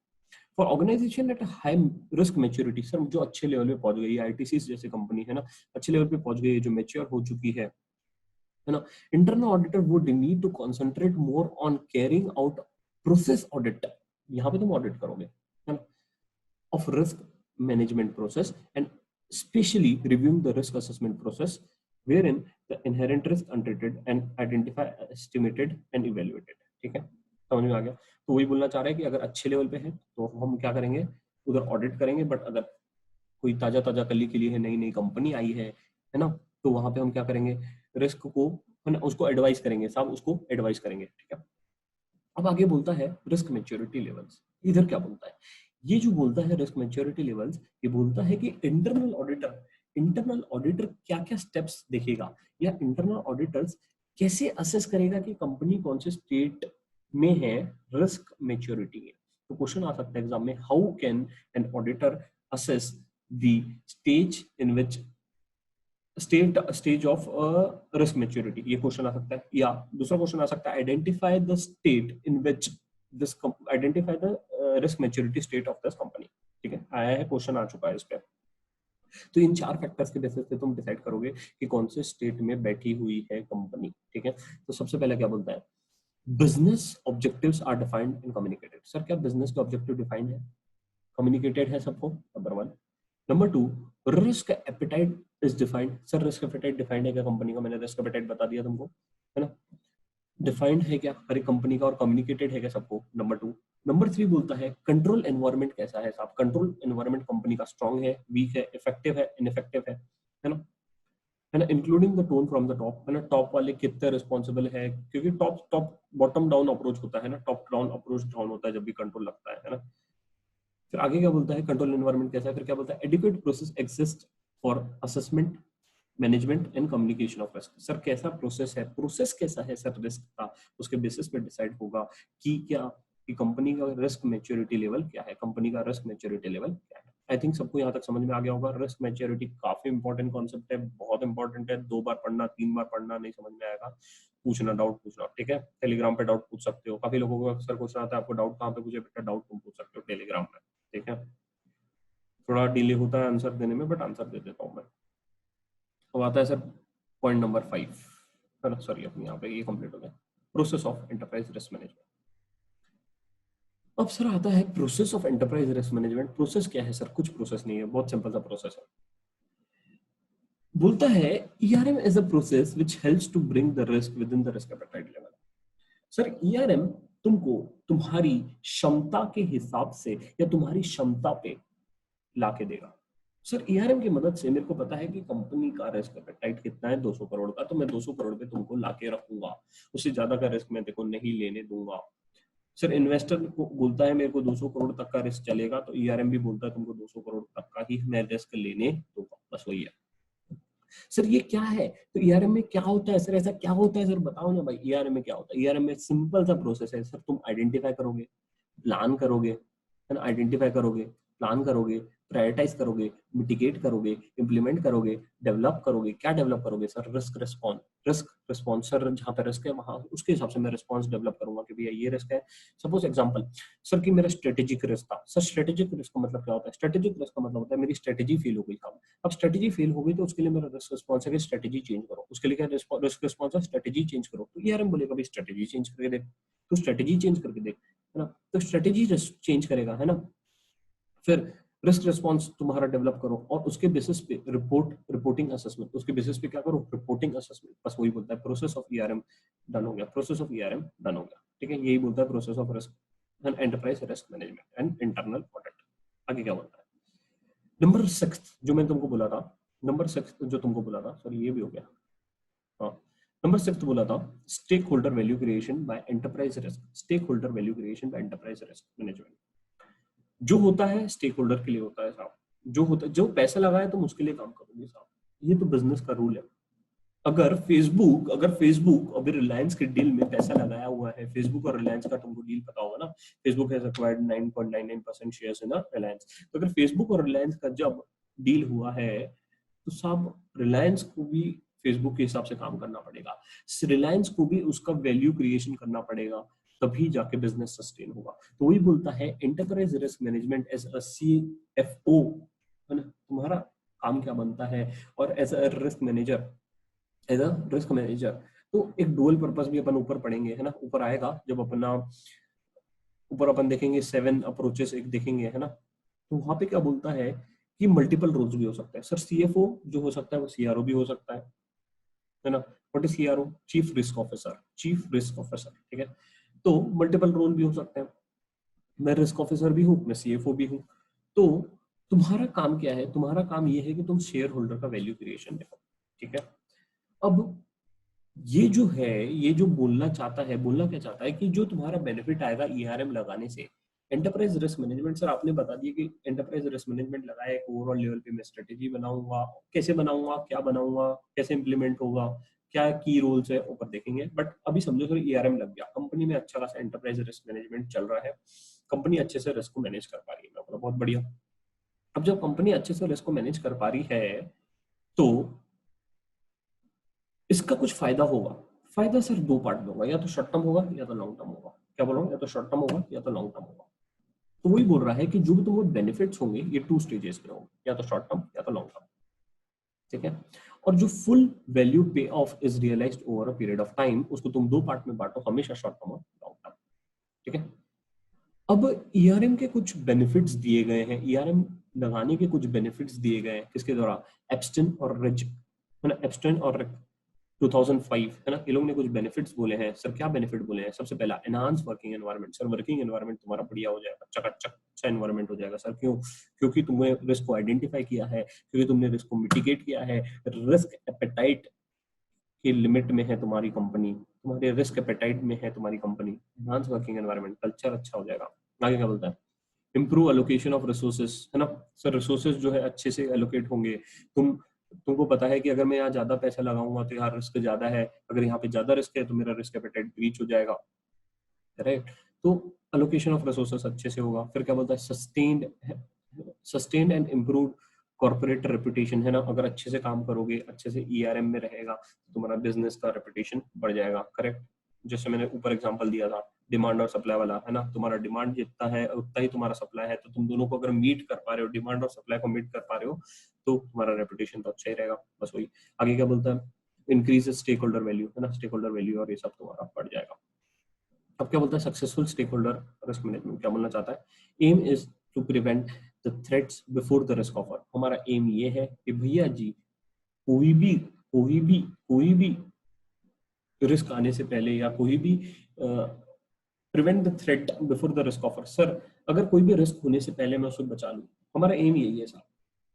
For organisation at high risk maturity, sir जो अच्छे लेवल पे पहुंच गई, आईटीसी जैसे कंपनी है ना, अच्छे लेवल पे पहुंच गई है, जो मैच्योर हो चुकी है ना, internal auditor would need to concentrate more on carrying out process audit, यहाँ पे तुम ऑडिट करोगे, है ना, of risk management process and specially reviewing the risk assessment process wherein the inherent risk untreated and identify estimated and evaluated, ठीक है, समझ में आ गया। तो वही बोलना चाह रहा है कि अगर अच्छे लेवल पे है तो हम क्या करेंगे, उधर ऑडिट करेंगे, बट अगर कोई ताजा ताजा कली के लिए है, नई नई कंपनी आई है ना, तो वहां पे हम क्या करेंगे, रिस्क को, है ना, उसको एडवाइस करेंगे, साहब उसको एडवाइस करेंगे, ठीक है। अब आगे बोलता है रिस्क मैच्योरिटी लेवल्स। इधर क्या बोलता है, ये जो बोलता है रिस्क मैच्योरिटी लेवल्स, ये बोलता है कि इंटरनल ऑडिटर क्या क्या स्टेप्स देखेगा, या इंटरनल ऑडिटर्स कैसे असेस करेगा कि कंपनी कौन से स्टेट में है रिस्क मैच्योरिटी में। तो क्वेश्चन आ सकता है एग्जाम में, how can an auditor assess the stage in which stage of risk maturity, ये क्वेश्चन आ सकता है। या दूसरा क्वेश्चन आ सकता है, identify the state in which this identify the risk maturity state of this company, ठीक है, आया है, क्वेश्चन आ चुका है इस पे। तो इन चार फैक्टर्स के बेसिस पे तुम डिसाइड करोगे कि कौन से स्टेट में बैठी हुई है कंपनी, ठीक है। तो सबसे पहले क्या बोलता है, business objectives are defined and communicated. Sir क्या बिजनेस के ऑब्जेक्टिव डिफाइंड है, कम्युनिकेटेड है सबको, number one. Number two, risk appetite is defined. Sir risk appetite defined है क्या कंपनी का, मैंने रिस्क एपेटाइट बता दिया तुमको, है ना, डिफाइंड है क्या हर एक कंपनी का, और कम्युनिकेटेड है क्या सबको, नंबर टू। नंबर थ्री बोलता है कंट्रोल एनवायरनमेंट कैसा है साहब, कंट्रोल एनवायरनमेंट कंपनी का स्ट्रांग है, वीक है, इफेक्टिव है, इनइफेक्टिव है ना, है ना, including the tone from the top, है ना, टॉप वाले कितने रिस्पॉन्सिबल है, क्योंकि top top bottom down approach होता है ना, टॉप डाउन अप्रोच डाउन होता है जब भी कंट्रोल लगता है ना। फिर आगे क्या बोलता है, कंट्रोल एनवायरनमेंट कैसा है, फिर क्या बोलता है, adequate process exist for assessment management and communication of risk. Sir कैसा प्रोसेस है, प्रोसेस कैसा है सर रिस्क का, उसके बेसिस पे डिसाइड होगा कि क्या, कि कंपनी का रिस्क मैच्योरिटी लेवल क्या है, कंपनी का रिस्क मैच्योरिटी लेवल क्या है। आई थिंक सबको यहाँ तक समझ में आ गया होगा। रिस्क मैच्योरिटी काफी इंपॉर्टेंट कॉन्सेप्ट है, बहुत इंपॉर्टेंट है, 2 बार पढ़ना 3 बार पढ़ना, नहीं समझ में आएगा पूछना, डाउट पूछना, ठीक है। टेलीग्राम पे डाउट पूछ सकते हो, काफी लोगों को अक्सर क्वेश्चन आता है, आपको डाउट कहाँ पे पूछे, बेटा डाउट तुम पूछ सकते हो टेलीग्राम पे, ठीक है। थोड़ा डिले होता है आंसर देने में, बट आंसर दे देता हूँ मैं। अब आता है सर पॉइंट नंबर 5, है ना, सॉरी अपने यहाँ पे ये कंप्लीट हो गया, process of enterprise risk management. अब सर आता है process of enterprise risk management. Process क्या है सर, कुछ प्रोसेस नहीं है, बहुत सिंपल सा प्रोसेस है। बोलता है ERM is a process which helps to bring the risk within the risk appetite level. Sir ERM तुमको तुम्हारी क्षमता के हिसाब से या तुम्हारी क्षमता पे लाके देगा। सर ईआरएम की मदद से मेरे को पता है कि कंपनी का रिस्क एपेटाइट कितना है, 200 करोड़ का, तो मैं 200 करोड़ पे तुमको लाके रखूंगा, उससे ज्यादा का रिस्क मैं देखो नहीं लेने दूंगा। सर इन्वेस्टर को बोलता है मेरे को 200 करोड़ तक का रिस्क चलेगा, तो ईआरएम भी बोलता है तुमको 200 करोड़ तक का ही मैं रिस्क लेने दूंगा, बस वही है। सर ये क्या है, तो ईआरएम में क्या होता है सर, ऐसा क्या होता है सर बताओ ना भाई, ईआरएम में क्या होता है। ईआरएम में सिंपल सा प्रोसेस है सर, तुम आइडेंटिफाई करोगे, प्लान करोगे, है ना, आइडेंटिफाई करोगे, प्लान करोगे, प्रायोरिटाइज करोगे, मिटिगेट करोगे, इंप्लीमेंट करोगे, डेवलप करोगे। क्या डेवलप करोगे सर, रिस्क रिस्पॉन्स सर, जहाँ पे रिस्क है वहां उसके हिसाब से मैं रिस्पॉन्स डेवलप करूंगा कि भैया ये रिस्क है। सपोज एग्जांपल सर कि मेरा स्ट्रेटेजिक रिस्क था। सर स्ट्रेटेजिक रिस्क का मतलब क्या होता है, स्ट्रेटेजिक रिस्क का मतलब होता है मेरी स्ट्रेटेजी फेल हो गई काम। अब स्ट्रेटेजी फेल हो गई तो उसके लिए मेरा रिस्क रिस्पॉन्स है कि स्ट्रेटेजी चेंज करो, उसके लिए क्या रिस्क रिस्पॉन्स है, स्ट्रेटेजी चेंज करो। तो यार हम बोलेगा भाई स्ट्रेटेजी चेंज करके देख, तो स्ट्रेटेजी चेंज करके देख, है ना, तो स्ट्रेटेजी चेंज करेगा, है ना। फिर रिस्क रिस्पॉन्स तुम्हारा डेवलप करो और उसके बेसिस पे रिपोर्टिंग असेसमेंट, उसके बेसिस पे क्या करो, रिपोर्टिंग असेसमेंट, बस वही बोलता है प्रोसेस ऑफ ईआरएम डन हो गया, प्रोसेस ऑफ ईआरएम डन हो गया, ठीक है। यही बोलता है process of risk and enterprise risk management and internal audit. आगे क्या बोलता है, नंबर 6 जो मैं तुमको बोला था, नंबर 6 जो तुमको बोला था, सॉरी ये भी हो गया, हाँ नंबर 6 बोला था, stakeholder value creation by enterprise risk, stakeholder value creation by enterprise risk management. जो होता है स्टेक होल्डर के लिए होता है साहब, जो होता जो पैसा लगाया तुम उसके लिए काम करोगे साहब, ये तो बिजनेस का रूल है। अगर फेसबुक अभी रिलायंस के डील में पैसा लगाया हुआ है, फेसबुक और रिलायंस का तुमको डील पता होगा ना, Facebook has acquired 9.99% shares in Reliance. तो अगर फेसबुक और रिलायंस का जब डील हुआ है तो सब रिलायंस को भी फेसबुक के हिसाब से काम करना पड़ेगा, रिलायंस को भी उसका वैल्यू क्रिएशन करना पड़ेगा, तभी जाके बिजनेस सस्टेन होगा। तो वही बोलता है enterprise risk management as a CFO, है ना, तुम्हारा काम क्या बनता है, और एज अ रिस्क मैनेजर तो एक डुअल पर्पस भी अपन ऊपर पढ़ेंगे, है ना, ऊपर आएगा जब अपना ऊपर अपन देखेंगे 7 अप्रोचेस एक देखेंगे, है ना। तो वहां पे क्या बोलता है कि मल्टीपल रोल्स भी हो सकते हैं सर, CFO जो हो सकता है वो CRO भी हो सकता है ना। What is CRO? Chief risk officer, ठीक है। तो मल्टीपल रोल भी हो सकते हैं, मैं रिस्क ऑफिसर भी हूँ, मैं CFO भी हूँ। तो तुम्हारा काम क्या है? तुम्हारा काम ये है कि तुम शेयर होल्डर का वैल्यू क्रिएशन देखो, ठीक है। अब ये जो है, ये जो बोलना चाहता है, बोलना क्या चाहता है कि जो तुम्हारा बेनिफिट आएगा ERM लगाने से, एंटरप्राइज रिस्क मैनेजमेंट। सर आपने बता दिया कि एंटरप्राइज रिस्क मैनेजमेंट लगाया, एक ओवरऑल लेवल पे मैं स्ट्रेटेजी बनाऊंगा, कैसे बनाऊंगा, क्या बनाऊंगा, कैसे इंप्लीमेंट होगा, क्या की रोल्स है, ऊपर देखेंगे। बट अभी समझो सर ERM लग गया, कंपनी में अच्छा खासा एंटरप्राइज रिस्क मैनेजमेंट चल रहा है, कंपनी अच्छे से रिस्क को मैनेज कर पा रही है, मैं बोला बहुत बढ़िया। अब जब कंपनी अच्छे से रिस्क को मैनेज कर पा रही है तो इसका कुछ फायदा होगा। फायदा सर दो पार्ट में होगा, या तो शॉर्ट टर्म होगा या तो लॉन्ग टर्म होगा। क्या बोल रहा हूँ? या तो शॉर्ट टर्म होगा या तो लॉन्ग टर्म होगा। तो वही बोल रहा है कि जो भी तुमको बेनिफिट्स होंगे ये 2 स्टेजेस में होंगे, या तो शॉर्ट टर्म या तो लॉन्ग टर्म, ठीक है। और जो full value pay off is realised over a period of time, उसको तुम 2 पार्ट में बांटो, हमेशा शॉर्ट टर्म और लॉन्ग टर्म, ठीक है। अब ERM के कुछ बेनिफिट्स दिए गए हैं, ERM लगाने के कुछ बेनिफिट्स दिए गए हैं, किसके द्वारा? एप्स्टन और रिज, है ना, एप्स्टन और 2005, है ना, ये लोग ने कुछ बेनिफिट्स बोले हैं। सर क्या बेनिफिट बोले हैं? सबसे पहला enhance working environment. Sir working environment तुम्हारा बढ़िया हो जाएगा, चकाचक अच्छा एनवायरनमेंट हो जाएगा। सर क्यों? क्योंकि तुमने रिस्क को आइडेंटिफाई किया है, क्योंकि तुमने रिस्क को मिटिगेट किया है, रिस्क एपेटाइट के लिमिट में है तुम्हारी कंपनी, तुम्हारे रिस्क एपेटाइट में है तुम्हारी company. Enhance working environment, culture अच्छा हो जाएगा। आगे क्या बोलता है? इम्प्रूव एलोकेशन ऑफ रिसोर्सेज, है ना। सर रिसोर्सेज जो है अच्छे से एलोकेट होंगे। तुमको पता है कि अगर मैं यहाँ ज्यादा पैसा लगाऊंगा तो यहाँ रिस्क ज्यादा है, अगर यहाँ पे ज्यादा रिस्क है तो मेरा रिस्क एपेटाइट ब्रीच हो जाएगा, राइट। तो एलोकेशन ऑफ रिसोर्सेज अच्छे से होगा। फिर क्या बोलता है? Sustained and improve corporate reputation, है ना। अगर अच्छे से काम करोगे, अच्छे से ERM में रहेगा तो तुम्हारा बिजनेस का रेपुटेशन बढ़ जाएगा, करेक्ट। जैसे मैंने ऊपर एग्जांपल दिया था डिमांड और सप्लाई वाला, है ना। तुम्हारा डिमांड जितना है उतना ही तुम्हारा सप्लाई है, तो तुम दोनों को अगर मीट कर पा रहे हो, डिमांड और सप्लाई को मीट कर पा रहे हो, तो तुम्हारा रेपुटेशन तो अच्छा ही रहेगा। बस वही। आगे क्या बोलता है? इंक्रीज स्टेक होल्डर वैल्यू, है ना, स्टेक होल्डर वैल्यू और ये सब तुम्हारा बढ़ जाएगा। अब क्या बोलता है? Successful stakeholder risk management क्या बोलना चाहता है? Aim is to prevent the threats before the risk offer. हमारा एम ये है कि भैया जी कोई भी कोई भी कोई भी रिस्क आने से पहले, या कोई भी prevent the threat before the risk offer. Sir अगर कोई भी रिस्क होने से पहले मैं उसको बचा लूं, हमारा एम यही है सर।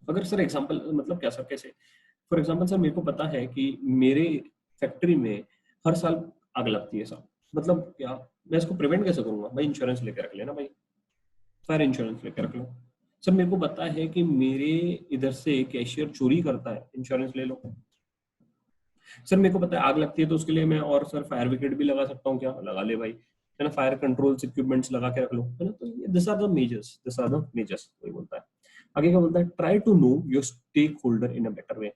अगर सर एग्जांपल मतलब क्या सर, कैसे? फॉर एग्जांपल सर मेरे को पता है कि मेरे फैक्ट्री में हर साल आग लगती है सर, मतलब क्या, मैं इसको प्रिवेंट कैसे करूंगा? भाई इंश्योरेंस लेके रख लेना भाई, फायर इंश्योरेंस लेके रख लो। सर मेरे को पता है कि मेरे इधर से कैशियर चोरी करता है, इंश्योरेंस ले लो। सर मेरे को पता है आग लगती है तो उसके लिए मैं और सर फायर विकेट भी लगा सकता हूँ, क्या लगा ले भाई, है ना, फायर कंट्रोल्स इक्विपमेंट्स लगा के रख लो, है ना। तो ये दिस आर द मेजर्स वही बोलता है। आगे क्या बोलता है? Try to know your stakeholder in a better way.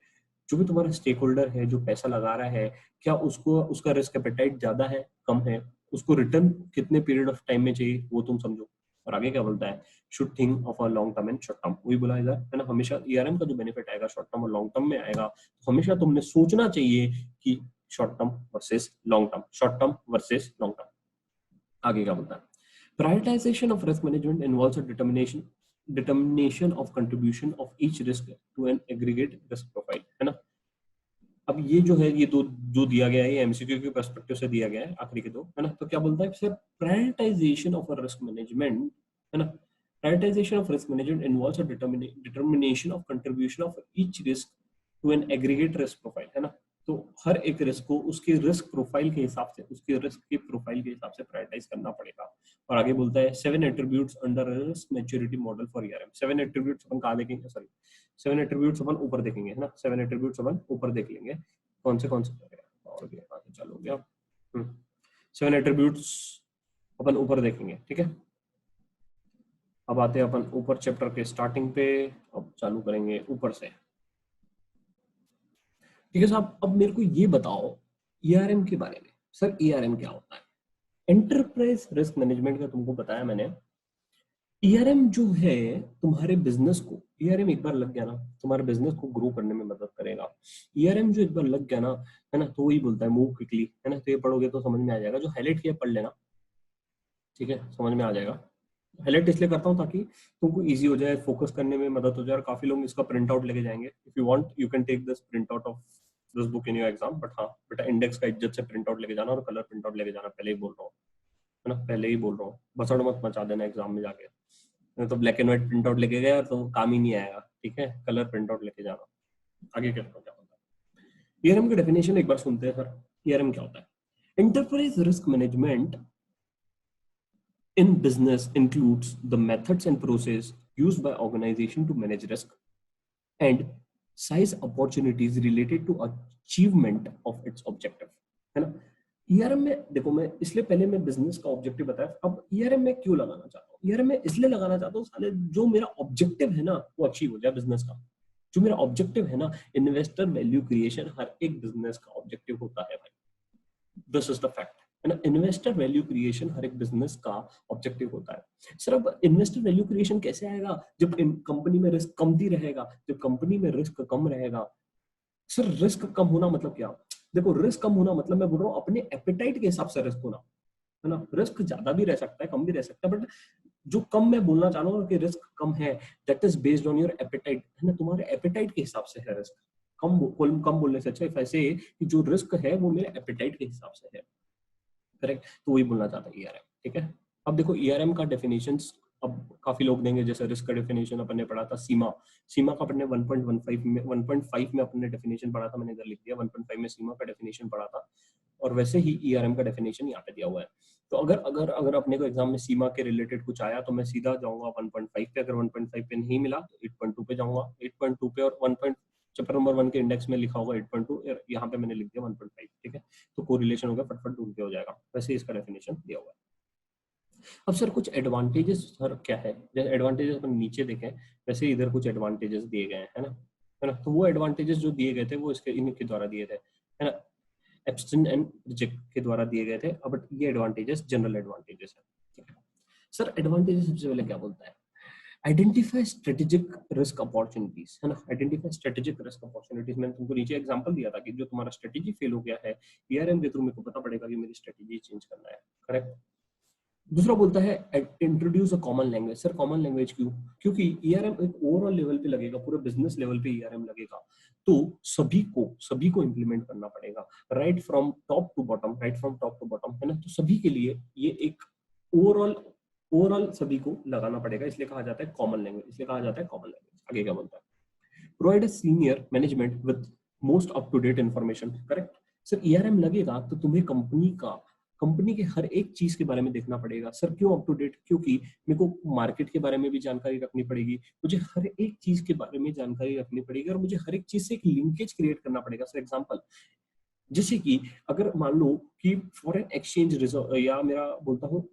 जो भी तुम्हारा स्टेक होल्डर है, जो पैसा लगा रहा है, क्या उसको उसका रिस्क एपेटाइट ज्यादा है, कम है, उसको रिटर्न कितने पीरियड ऑफ टाइम में चाहिए वो तुम समझो। और आगे क्या बोलता है? Should think of a long term and short term, वही बोला इधर, है ना। हमेशा ERM का जो बेनिफिट आएगा शॉर्ट टर्म और लॉन्ग टर्म में आएगा, तो हमेशा तुमने सोचना चाहिए कि short term versus long term, short term versus long term. आगे क्या बोलता है? Prioritisation of risk management involves a determination of contribution of each risk to an aggregate risk profile, है ना। अब ये जो है, ये दो जो दिया गया है, ये MCQ के पर्सपेक्टिव से दिया गया है, आखिरी के दो, है ना। तो क्या बोलता है? Sir prioritisation of risk management, है ना, prioritisation of risk management involves a determination of contribution of each risk to an aggregate risk profile, है ना। तो हर एक रिस्क को उसके रिस्क प्रोफाइल के हिसाब से, उसके रिस्क की प्रोफाइल के हिसाब से प्रायोरिटाइज करना पड़ेगा। और आगे बोलता है 7 attributes under risk maturity model for ERM. 7 attributes अपन कहाँ देखेंगे, सॉरी 7 एट्रीब्यूट्स अपन ऊपर देखेंगे, है ना। 7 एट्रीब्यूट्स अपन ऊपर देख लेंगे कौन से और भी आगे चलो गया। 7 एट्रीब्यूट्स अपन ऊपर देखेंगे, ठीक है। अब आते हैं अपन ऊपर चैप्टर के स्टार्टिंग पे, अब चालू करेंगे ऊपर से, ठीक है साहब। अब मेरे को ये बताओ ईआरएम के बारे में। सर ईआरएम क्या होता है? एंटरप्राइज रिस्क मैनेजमेंट का तुमको बताया मैंने। ईआरएम जो है तुम्हारे बिजनेस को, ईआरएम एक बार लग गया ना, तुम्हारे बिजनेस को ग्रो करने में मदद करेगा। ईआरएम जो एक बार लग गया ना, है ना, तो वही बोलता है मूव क्विकली, है ना। तो ये पढ़ोगे तो समझ में आ जाएगा, जो हाईलाइट किया पढ़ लेना, ठीक है, समझ में आ जाएगा। हाईलाइट इसलिए करता हूँ ताकि तुमको इजी हो जाए, फोकस करने में मदद हो जाए। और काफी लोग इसका प्रिंट आउट लेके जाएंगे। If you want you can take this print out of this book in your exam, but हाँ बेटा इंडेक्स का इज्जत से प्रिंट आउट लेके जाना और कलर प्रिंट आउट लेके जाना, पहले ही बोल रहा हूँ, है ना, पहले ही बोल रहा हूँ। बसड़ मत मचा देना एग्जाम में जाके, तो black and white print out लेके गया तो काम ही नहीं आएगा, ठीक है। कलर प्रिंट आउट लेके जाना। आगे क्या होता है, ईआरएम की डेफिनेशन एक बार सुनते हैं सर। ईआरएम क्या होता है? Enterprise risk management in business includes the methods and process used by organization to manage risk and size opportunities related to achievement of its objective, है ना। ईआरएम में देखो, मैं इसलिए पहले मैं बिजनेस का ऑब्जेक्टिव बताया, अब ईआरएम में क्यों लगाना चाहता हूँ। ईआरएम में इसलिए लगाना चाहता हूँ साले, जो मेरा ऑब्जेक्टिव है ना वो अचीव हो जाए बिजनेस का। जो मेरा ऑब्जेक्टिव है ना, इन्वेस्टर वैल्यू क्रिएशन हर एक बिजनेस का ऑब्जेक्टिव होता है भाई, दिस इज द फैक्ट, है ना। इन्वेस्टर वैल्यू क्रिएशन हर एक बिजनेस का ऑब्जेक्टिव होता है। सर अब इन्वेस्टर वैल्यू क्रिएशन कैसे आएगा? जब कंपनी में रिस्क कम ही रहेगा, जब कंपनी में रिस्क कम रहेगा। सर रिस्क कम होना मतलब क्या? देखो रिस्क कम होना मतलब मैं बोल रहा हूँ अपने एपेटाइट के हिसाब से रिस्क होना, है ना। रिस्क ज्यादा भी रह सकता है, कम भी रह सकता है, बट जो कम मैं बोलना चाह रहा हूँ कि रिस्क कम है, that is based on your apatite, है ना। तुम्हारे एपेटाइट के हिसाब से है रिस्क। कम बोलने से अच्छा ऐसे कि जो रिस्क है वो मेरे एपेटाइट के हिसाब से है, करेक्ट। तो वही बोलना चाहता है ईआरएम, ठीक है। अब देखो ईआरएम का डेफिनेशंस अब काफी लोग देंगे, जैसे रिस्क का डेफिनेशन अपन ने पढ़ा था सीमा, सीमा का अपन ने 1.15 में 1.5 में अपन ने डेफिनेशन पढ़ा था, मैंने इधर लिख दिया 1.5 में सीमा का डेफिनेशन पढ़ा था। और वैसे ही ईआरएम का डेफिनेशन यहाँ पे दिया हुआ है। तो अगर अगर अगर अपने को एग्जाम में सीमा के रिलेटेड कुछ आया तो मैं सीधा जाऊंगा 1.5 पे, अगर 1.5 पे नहीं मिला तो 8.2 पे जाऊंगा, 8.2 पे। और 1. चैप्टर नंबर 1 के इंडेक्स में लिखा होगा 8.2, यहाँ पे मैंने लिख दिया 1.5, ठीक है। तो कोरिलेशन होगा, फटफट ढूंढ के हो जाएगा। वैसे इसका डेफिनेशन दिया हुआ है। अब सर कुछ एडवांटेजेस सर क्या है? जैसे एडवांटेजेस अपन नीचे देखें, वैसे इधर कुछ एडवांटेजेस दिए गए हैं, है ना, है ना। तो वो एडवांटेजेस जो दिए गए थे वो इसके इनके द्वारा दिए थे, है ना, एब्स्टिन एंड रिजेक्ट के द्वारा दिए गए थे। अब ये एडवांटेजेस जनरल एडवांटेजेस है, ठीक है। सर एडवांटेजेस सबसे पहले क्या बोलता है? आइडेंटिफाई स्ट्रेटेजिक रिस्क अपॉर्चुनिटीज, है ना। आइडेंटिफाई स्ट्रेटेजिक रिस्क अपॉर्चुनिटीज, मैंने तुमको नीचे एग्जांपल दिया था कि जो तुम्हारा स्ट्रेटेजी फेल हो गया है ईआरएम के थ्रू, मेरे को पता पड़ेगा कि मेरी स्ट्रेटेजी चेंज करना है, करेक्ट। दूसरा बोलता है introduce a common language. Sir common language क्यों? क्योंकि ईआरएम एक ओवरऑल लेवल पे लगेगा, पूरे बिजनेस लेवल पे ईआरएम लगेगा, तो सभी को इंप्लीमेंट करना पड़ेगा, right from top to bottom, right from top to bottom, है ना। तो सभी के लिए ये एक ओवरऑल ओवरऑल सभी को लगाना पड़ेगा, इसलिए कहा जाता है कॉमन लैंग्वेज, इसलिए कहा जाता है कॉमन लैंग्वेज। आगे क्या बोलता है? Provide a senior management with most up to date information, correct. Sir ERM लगेगा तो तुम्हें कंपनी के हर एक चीज के बारे में देखना पड़ेगा। सर क्यों अप टू डेट? क्योंकि मेरे को मार्केट के बारे में भी जानकारी रखनी पड़ेगी, मुझे हर एक चीज के बारे में जानकारी रखनी पड़ेगी, और मुझे हर एक चीज से एक लिंकेज क्रिएट करना पड़ेगा। सर एग्जांपल, जैसे कि अगर मान लो कि फॉरेन एक्सचेंज रिजर्व, या मेरा बोलता हूँ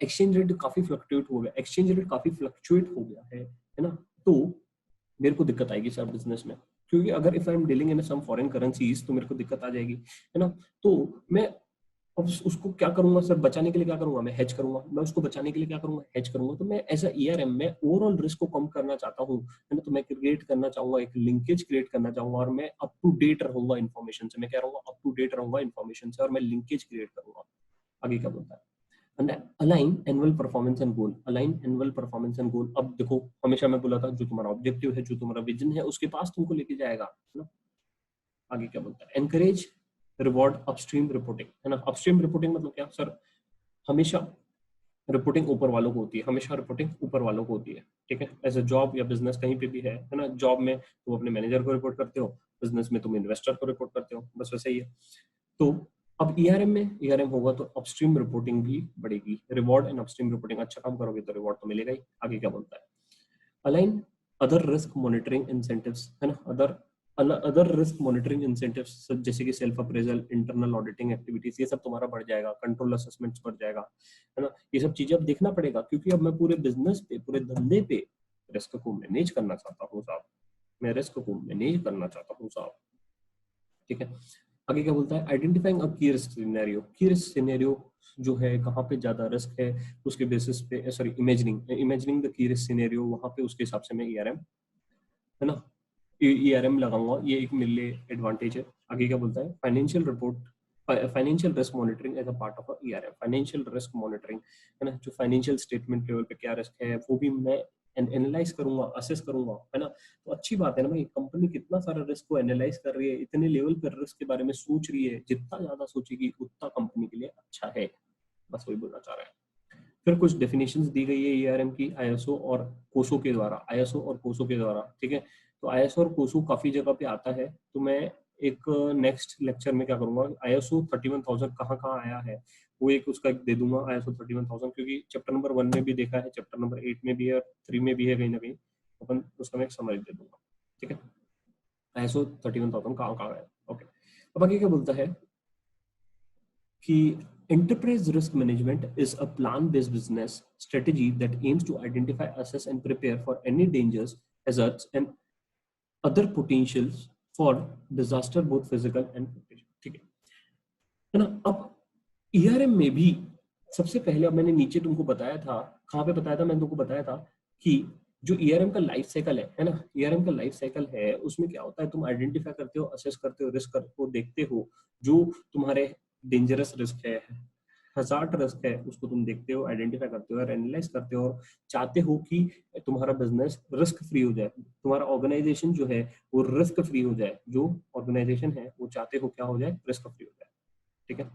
एक्सचेंज रेट काफी फ्लक्चुएट हो गया, एक्सचेंज रेट काफी फ्लक्चुएट हो गया है ना, तो मेरे को दिक्कत आएगी सर बिजनेस में। क्योंकि अगर if I am dealing in some foreign currencies तो मेरे को दिक्कत आ जाएगी, है ना। तो मैं अब उसको क्या करूंगा सर? बचाने के लिए क्या करूंगा? मैं हेज करूंगा। मैं उसको बचाने के लिए क्या करूंगा? हेज करूंगा। तो मैं एज अ ईआरएम में ओवरऑल रिस्क को कम करना चाहता हूँ, है ना। तो मैं क्रिएट करना चाहूंगा, एक लिंकेज क्रिएट करना चाहूंगा, और मैं अप टू डेट रहूंगा इन्फॉर्मेशन से। मैं क्या रहूंगा? अप टू डेट रहूंगा इन्फॉर्मेशन से, और मैं लिंकेज क्रिएट करूंगा। आगे क्या बोलता है? Align annual performance and goal, align annual performance and goal. अब देखो हमेशा मैं बोला था, जो तुम्हारा ऑब्जेक्टिव है, जो तुम्हारा विजन है, उसके पास तुमको लेके जाएगा, है ना। आगे क्या बोलता है? एनकरेज रिवॉर्ड अपस्ट्रीम रिपोर्टिंग, है ना। अपस्ट्रीम रिपोर्टिंग मतलब क्या सर? हमेशा रिपोर्टिंग ऊपर वालों को होती है, हमेशा रिपोर्टिंग ऊपर वालों को होती है, ठीक है। एज अ जॉब या बिजनेस कहीं पे भी है ना। जॉब में तुम अपने मैनेजर को रिपोर्ट करते हो, बिजनेस में तुम इन्वेस्टर को रिपोर्ट करते हो, बस वैसे ही है। तो अब ईआरएम में ईआरएम होगा तो अपस्ट्रीम रिपोर्टिंग भी बढ़ेगी, रिवॉर्ड एंड अपस्ट्रीम रिपोर्टिंग, अच्छा काम करोगे तो रिवॉर्ड तो मिलेगा ही। आगे क्या बोलता है, align other risk monitoring incentives, है ना, अदर रिस्क मॉनिटरिंग इंसेंटिव्स जैसे कि self appraisal, internal auditing activities, ये सब तुम्हारा बढ़ जाएगा, कंट्रोल असेसमेंट्स बढ़ जाएगा, है ना। ये सब चीजें अब देखना पड़ेगा, क्योंकि अब मैं पूरे बिजनेस पे, पूरे धंधे पे रिस्क को मैनेज करना चाहता हूँ साहब, मैं रिस्क को मैनेज करना चाहता हूँ साहब, ठीक है। आगे क्या बोलता है, आइडेंटिफाइंग अ की रिस्क सिनेरियो, की रिस्क सिनेरियो जो है, कहाँ पे ज्यादा रिस्क है उसके बेसिस पे, sorry imagining the key risk scenario, वहां पे उसके हिसाब से मैं ईआरएम, है ना, ईआरएम लगाऊंगा, ये एक मेरे लिए एडवांटेज है। आगे क्या बोलता है, financial report, financial risk monitoring as a part of ERM, financial risk monitoring, है ना, जो फाइनेंशियल स्टेटमेंट लेवल पे क्या रिस्क है वो भी मैं एनालाइज करूंगा, असेस करूंगा, है ना। तो अच्छी बात है ना भाई, कंपनी कितना सारा रिस्क को एनालाइज कर रही है, इतने लेवल पर रिस्क के बारे में सोच रही है, जितना ज्यादा सोचेगी उतना कंपनी के लिए अच्छा है, बस वही बोलना चाह रहा है। फिर कुछ डेफिनेशंस दी गई है ईआरएम की आईएसओ और कोसो के द्वारा, आईएसओ और कोसो के द्वारा, ठीक है। तो आईएसओ और कोसो काफी जगह पे आता है, तो मैं एक नेक्स्ट लेक्चर में क्या करूंगा, आईएसओ 31000 कहाँ कहाँ आया है वो एक उसका दे दूंगा, आईएसओ 31000, क्योंकि चैप्टर नंबर 1 में भी देखा है, चैप्टर नंबर 8 में भी है, 3 में भी है, कहीं ना कहीं अपन उसका मैं एक समरी दे दूंगा, ठीक है। आईएसओ 31000 कहाँ कहाँ है, ओके। अब आगे क्या बोलता है कि enterprise risk management is a plan-based business strategy that aims to identify, assess, and prepare for any dangers, hazards, and other potentials for disaster, both physical and potential. ठीक है ना। अब ईआरएम में भी सबसे पहले, अब मैंने नीचे तुमको बताया था, कहाँ पे बताया था, मैंने तुमको बताया था कि जो ईआरएम का लाइफ साइकिल है ना, ईआरएम का लाइफ साइकिल है, उसमें क्या होता है, तुम आइडेंटिफाई करते हो, असेस करते हो, रिस्क को देखते हो, जो तुम्हारे डेंजरस रिस्क है, हजार्ड रिस्क है, उसको तुम देखते हो, आइडेंटिफाई करते हो और एनालाइज करते हो, और चाहते हो कि तुम्हारा बिजनेस रिस्क फ्री हो जाए, तुम्हारा ऑर्गेनाइजेशन जो है वो रिस्क फ्री हो जाए, जो ऑर्गेनाइजेशन है वो चाहते हो क्या हो जाए, रिस्क फ्री हो जाए, ठीक है।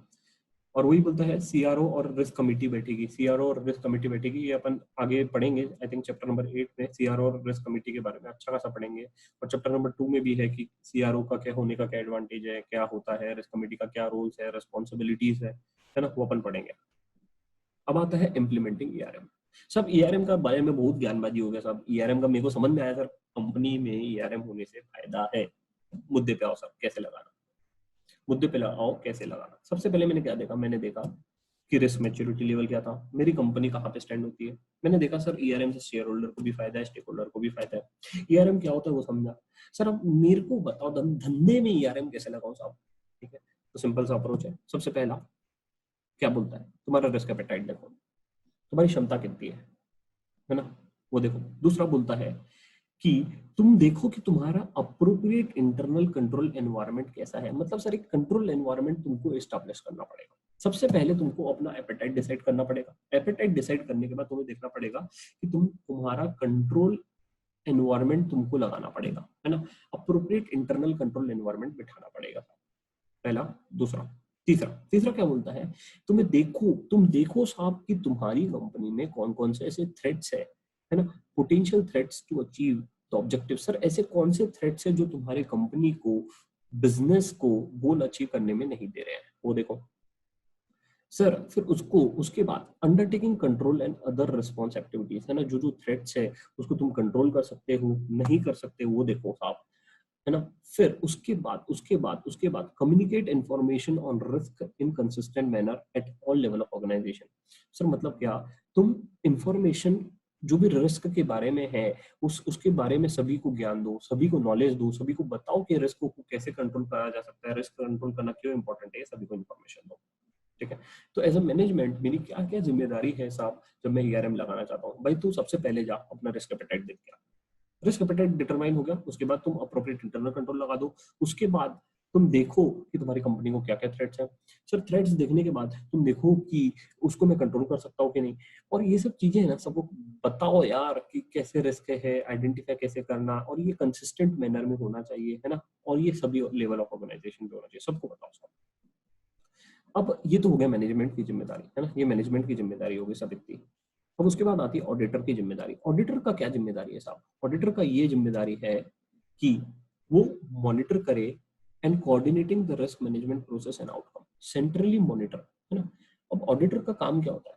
और वही बोलता है सीआरओ और रिस्क कमेटी बैठेगी, सीआरओ और रिस्क कमेटी बैठेगी, ये अपन आगे पढ़ेंगे, आई थिंक चैप्टर नंबर 8 में सीआरओ और रिस्क कमेटी के बारे में अच्छा खासा पढ़ेंगे, और चैप्टर नंबर 2 में भी है कि सीआरओ का क्या होने का क्या एडवांटेज है, क्या होता है, रिस्क कमेटी का क्या रोल्स है, रिस्पॉन्सिबिलिटीज है ना, वो अपन पढ़ेंगे। अब आता है इम्प्लीमेंटिंग ईआरएम। सब ईआरएम का बारे में बहुत ज्ञानबाजी हो गया, सब ईआरएम का मेरे को समझ में आया सर, कंपनी में ईआरएम होने से फायदा है। मुद्दे पे आओ सर, कैसे लगाना, मुद्दे पे आओ कैसे लगाना। सबसे पहले मैंने क्या देखा, मैंने देखा कि रिस्क मैच्योरिटी लेवल क्या था, मेरी कंपनी कहाँ पे स्टैंड होती है। मैंने देखा सर ईआरएम से शेयर होल्डर को भी फायदा है, स्टेक होल्डर को भी फायदा है। ईआरएम क्या होता है वो समझा। सर अब मेरे को बताओ धंधे में ईआरएम कैसे लगाऊं साहब, ठीक है। तो सिंपल सा अप्रोच है। सबसे पहला क्या बोलता है, तुम्हारा रिस्क एपेटाइट देखो, तुम्हारी क्षमता कितनी है ना, वो देखो। दूसरा बोलता है कि तुम देखो कि तुम्हारा अप्रोप्रिएट इंटरनल कंट्रोल एनवायरनमेंट कैसा है, मतलब सर एक कंट्रोल एनवायरनमेंट तुमको एस्टैब्लिश करना पड़ेगा। सबसे पहले तुमको अपना एपेटाइट डिसाइड करना पड़ेगा। एपेटाइट डिसाइड करने के बाद तुम्हें देखना पड़ेगा कि तुम्हारा कंट्रोल एनवायरनमेंट तुमको लगाना पड़ेगा, है ना, अप्रोप्रिएट इंटरनल कंट्रोल एनवायरनमेंट बिठाना पड़ेगा, पहला। दूसरा, तीसरा तीसरा क्या बोलता है, तुम देखो साहब कि तुम्हारी कंपनी में कौन कौन से ऐसे थ्रेट्स है ना, potential threats to achieve the objective. Sir ऐसे कौन से थ्रेट्स है जो तुम्हारी कंपनी को, बिजनेस को गोल अचीव करने में नहीं दे रहे हैं, वो देखो। सर फिर उसके बाद undertaking control and other response activities, है ना, जो जो थ्रेट्स है उसको तुम कंट्रोल कर सकते हो, नहीं कर सकते, वो देखो साहब, है ना। फिर उसके बाद communicate information on risk in consistent manner at all level of organisation. Sir मतलब क्या, तुम इंफॉर्मेशन जो भी रिस्क के बारे में है उसके बारे में सभी को ज्ञान दो, सभी को नॉलेज दो, सभी को बताओ कि रिस्क को कैसे कंट्रोल करा जा सकता है, रिस्क कंट्रोल करना क्यों इंपॉर्टेंट है, सभी को इन्फॉर्मेशन दो, ठीक है। तो एज अ मैनेजमेंट मेरी क्या क्या जिम्मेदारी है साहब, जब मैं ईआरएम लगाना चाहता हूँ, भाई तू सबसे पहले जा अपना रिस्क एपेटाइट देख के आ। रिस्क एपेटाइट डिटरमाइन हो गया, उसके बाद तुम अप्रोप्रिएट इंटरनल कंट्रोल लगा दो। उसके बाद तुम देखो कि तुम्हारी कंपनी को क्या क्या थ्रेट्स है। सर थ्रेट्स देखने के बाद तुम देखो कि उसको मैं कंट्रोल कर सकता हूँ कि नहीं, और ये सब चीजें है ना सबको बताओ यार कि कैसे रिस्क है, आइडेंटिफाई कैसे करना, और ये कंसिस्टेंट मैनर में होना चाहिए, है ना, और ये सभी लेवल ऑफ ऑर्गेनाइजेशन पे होना चाहिए, सबको बताओ सब। अब ये तो हो गया मैनेजमेंट की जिम्मेदारी, है ना, ये मैनेजमेंट की जिम्मेदारी होगी सब इतनी। अब उसके बाद आती है ऑडिटर की जिम्मेदारी। ऑडिटर का क्या जिम्मेदारी है साहब, ऑडिटर का ये जिम्मेदारी है कि वो मॉनिटर करे and coordinating the risk management process and outcome, centrally monitor, है ना। अब ऑडिटर का काम क्या होता है?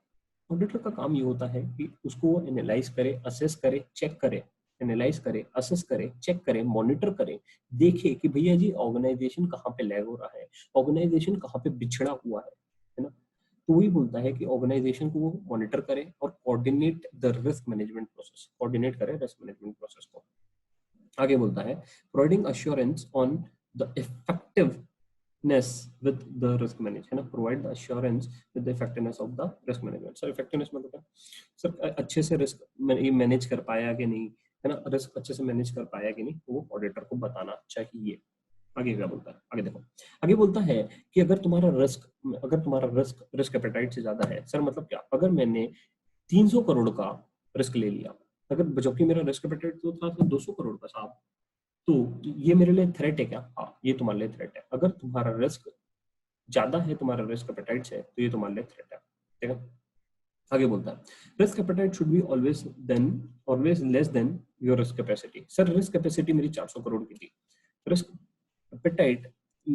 ऑडिटर का काम ये होता है कि उसको एनालाइज करे, असेस करे, चेक करे, एनालाइज करे, असेस करे, चेक करे, मॉनिटर करे, देखे कि भैया जी ऑर्गेनाइजेशन कहाँ पे लैग हो रहा है, ऑर्गेनाइजेशन कहाँ पे बिछड़ा हुआ है ना। तो वही बोलता है कि ऑर्गेनाइजेशन को वो मॉनिटर करे और coordinate the risk management process, coordinate करे रिस्क मैनेजमेंट प्रोसेस को। आगे बोलता है providing assurance on the effectiveness with the risk manage, है ना, provide the assurance with the effectiveness of the risk management. Sir effectiveness मतलब क्या? सर अच्छे से रिस्क मैनेज कर पाया कि नहीं, है ना, रिस्क अच्छे से मैनेज कर पाया कि नहीं, वो ऑडिटर को बताना चाहिए। आगे क्या बोलता है? आगे देखो, आगे बोलता है कि अगर तुम्हारा रिस्क रिस्क एपेटाइट से ज्यादा है, सर मतलब क्या? अगर मैंने 300 करोड़ का रिस्क ले लिया, अगर जबकि मेरा रिस्क एपेटाइट तो था 200 करोड़ का साहब, तो ये मेरे लिए थ्रेट है क्या? हाँ, ये तुम्हारे लिए थ्रेट है। अगर तुम्हारा रिस्क ज्यादा है, तुम्हारा रिस्क एपेटाइट है, तो ये तुम्हारे लिए थ्रेट है, ठीक है। आगे बोलता है risk appetite should be always less than your risk capacity. Sir risk capacity मेरी 400 करोड़ की थी, risk appetite